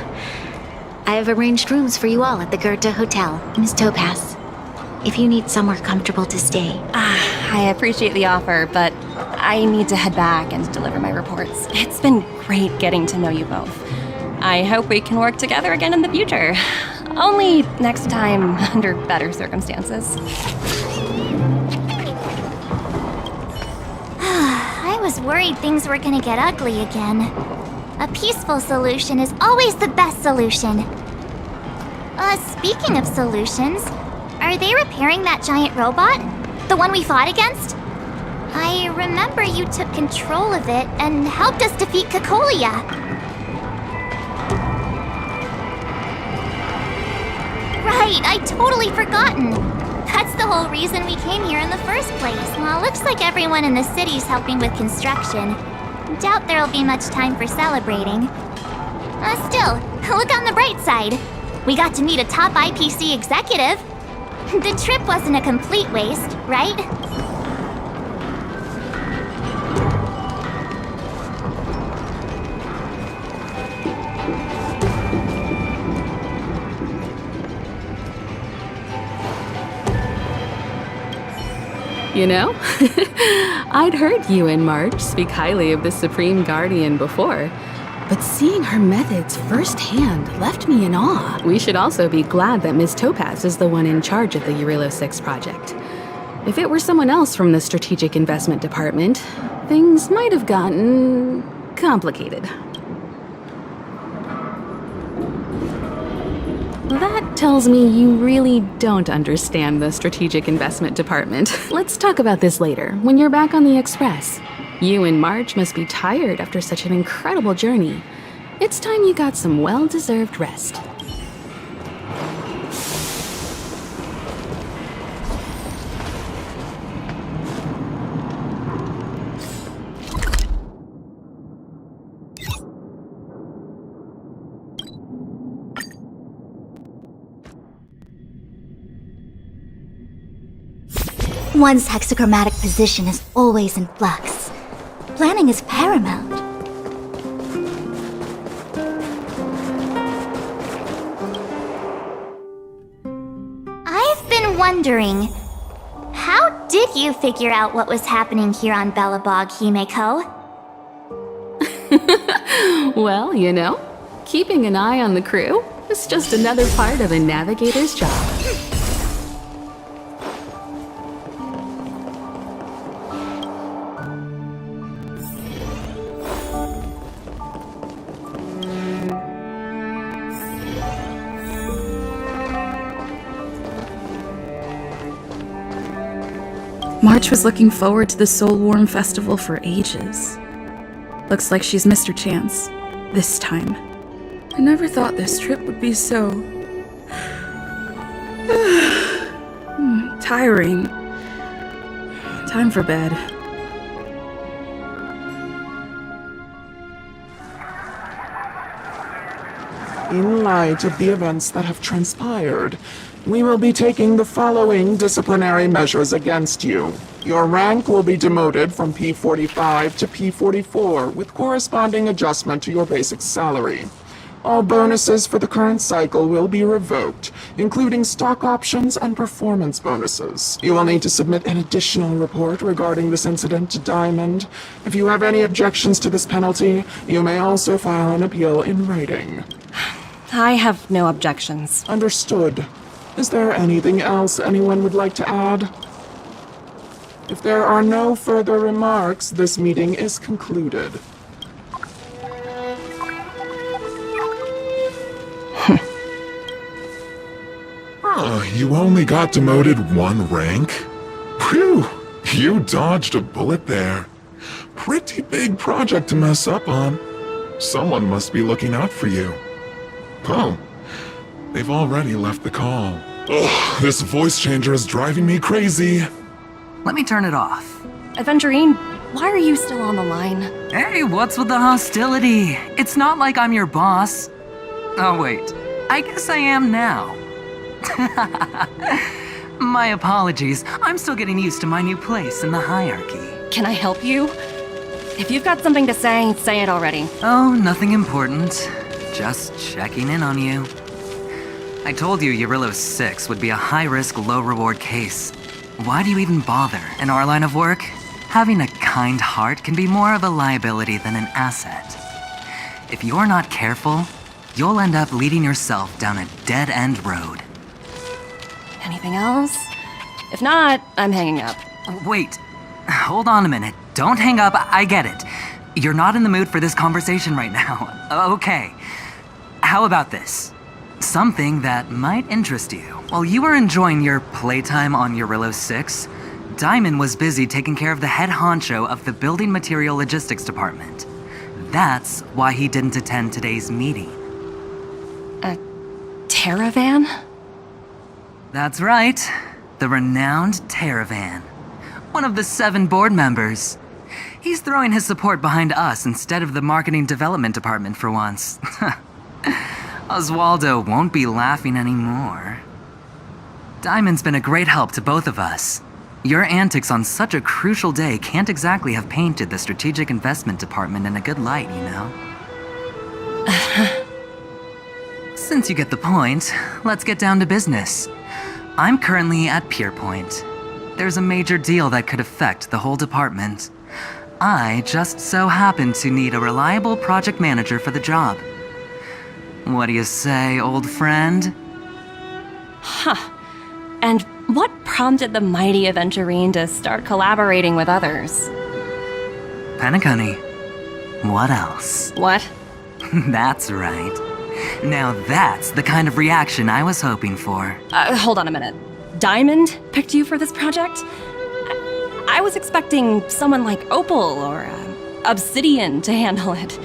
K: I have arranged rooms for you all at the Goethe Hotel. Miss Topaz, if you need somewhere comfortable to stay.
D: I appreciate the offer, but I need to head back and deliver my reports. It's been great getting to know you both. I hope we can work together again in the future. Only next time under better circumstances.
B: I was worried things were gonna get ugly again. A peaceful solution is always the best solution. Speaking of solutions, are they repairing that giant robot? The one we fought against? I remember you took control of it and helped us defeat Kakolia. Right, I'd totally forgotten. That's the whole reason we came here in the first place. Well, looks like everyone in the city's helping with construction. Doubt there'll be much time for celebrating. Still, look on the bright side. We got to meet a top IPC executive. The trip wasn't a complete waste, right?
U: You know? I'd heard you and March speak highly of the Supreme Guardian before, but seeing her methods firsthand left me in awe. We should also be glad that Ms. Topaz is the one in charge of the Eurilo 6 project. If it were someone else from the Strategic Investment Department, things might have gotten complicated. That tells me you really don't understand the Strategic Investment Department. Let's talk about this later, when you're back on the Express. You and March must be tired after such an incredible journey. It's time you got some well-deserved rest.
B: One's hexagrammatic position is always in flux. Planning is paramount. I've been wondering, how did you figure out what was happening here on Belobog, Himeko?
U: Well, you know, keeping an eye on the crew is just another part of a navigator's job.
J: March was looking forward to the Soulwarm Festival for ages. Looks like she's missed her chance. This time. I never thought this trip would be so... tiring. Time for bed.
V: In light of the events that have transpired, we will be taking the following disciplinary measures against you. Your rank will be demoted from P45 to P44 with corresponding adjustment to your basic salary. All bonuses for the current cycle will be revoked, including stock options and performance bonuses. You will need to submit an additional report regarding this incident to Diamond. If you have any objections to this penalty, you may also file an appeal in writing.
D: I have no objections.
V: Understood. Is there anything else anyone would like to add? If there are no further remarks, this meeting is concluded.
W: You only got demoted one rank? Phew! You dodged a bullet there. Pretty big project to mess up on. Someone must be looking out for you. Oh, they've already left the call. Ugh, this voice changer is driving me crazy.
X: Let me turn it off.
D: Aventurine, why are you still on the line?
X: Hey, what's with the hostility? It's not like I'm your boss. Oh wait, I guess I am now. My apologies, I'm still getting used to my new place in the hierarchy.
D: Can I help you? If you've got something to say it already.
X: Oh, nothing important. Just checking in on you. I told you Eurilo 6 would be a high-risk, low-reward case. Why do you even bother? In our line of work, having a kind heart can be more of a liability than an asset. If you're not careful, you'll end up leading yourself down a dead-end road.
D: Anything else? If not, I'm hanging up.
X: Wait, hold on a minute. Don't hang up, I get it. You're not in the mood for this conversation right now. Okay. How about this? Something that might interest you. While you were enjoying your playtime on Eurilo 6, Diamond was busy taking care of the head honcho of the Building Material Logistics Department. That's why he didn't attend today's meeting.
D: A Terravan?
X: That's right. The renowned Terravan. One of the 7 board members. He's throwing his support behind us instead of the Marketing Development Department for once. Oswaldo won't be laughing anymore. Diamond's been a great help to both of us. Your antics on such a crucial day can't exactly have painted the Strategic Investment Department in a good light, you know? Since you get the point, let's get down to business. I'm currently at Pierpoint. there's a major deal that could affect the whole department. I just so happen to need a reliable project manager for the job. What do you say, old friend?
D: Huh. And what prompted the mighty Aventurine to start collaborating with others?
X: Penacony. What else?
D: What?
X: That's right. Now that's the kind of reaction I was hoping for.
D: Hold on a minute. Diamond picked you for this project? I was expecting someone like Opal or Obsidian to handle it.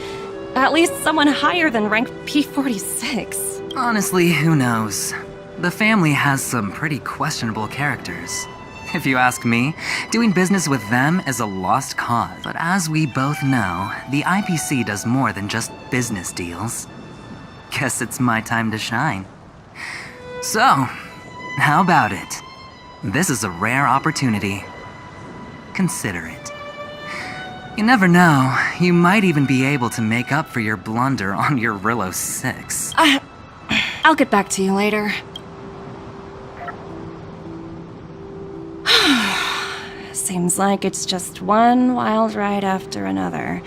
D: At least someone higher than rank P46.
X: Honestly, who knows? The family has some pretty questionable characters. If you ask me, doing business with them is a lost cause. But as we both know, the IPC does more than just business deals. Guess it's my time to shine. So, how about it? This is a rare opportunity. Consider it. You never know, you might even be able to make up for your blunder on your Rillo 6.
D: I'll get back to you later. Seems like it's just one wild ride after another.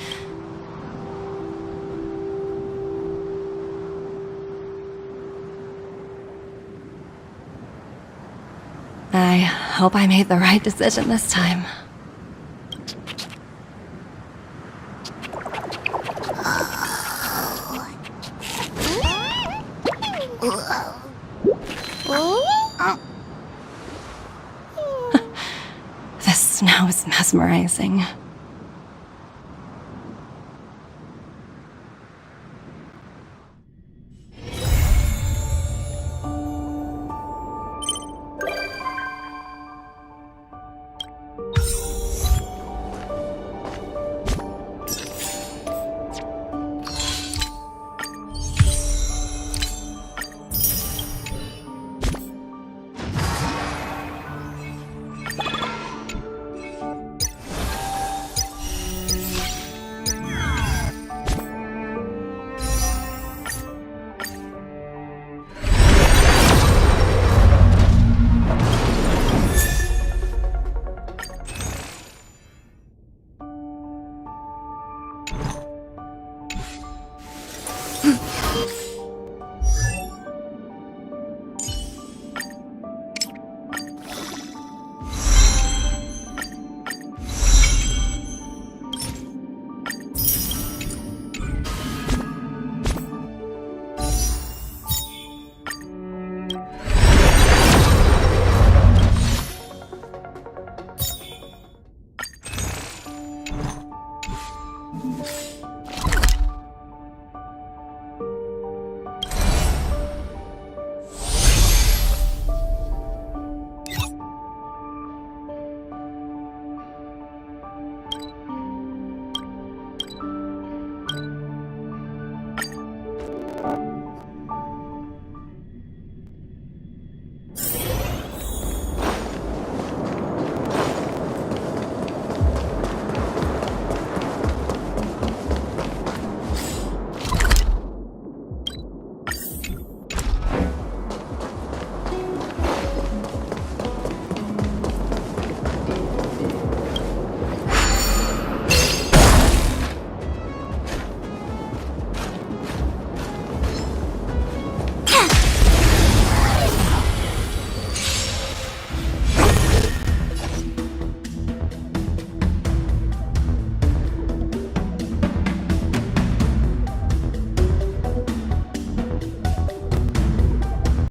D: I hope I made the right decision this time. The snow is mesmerizing.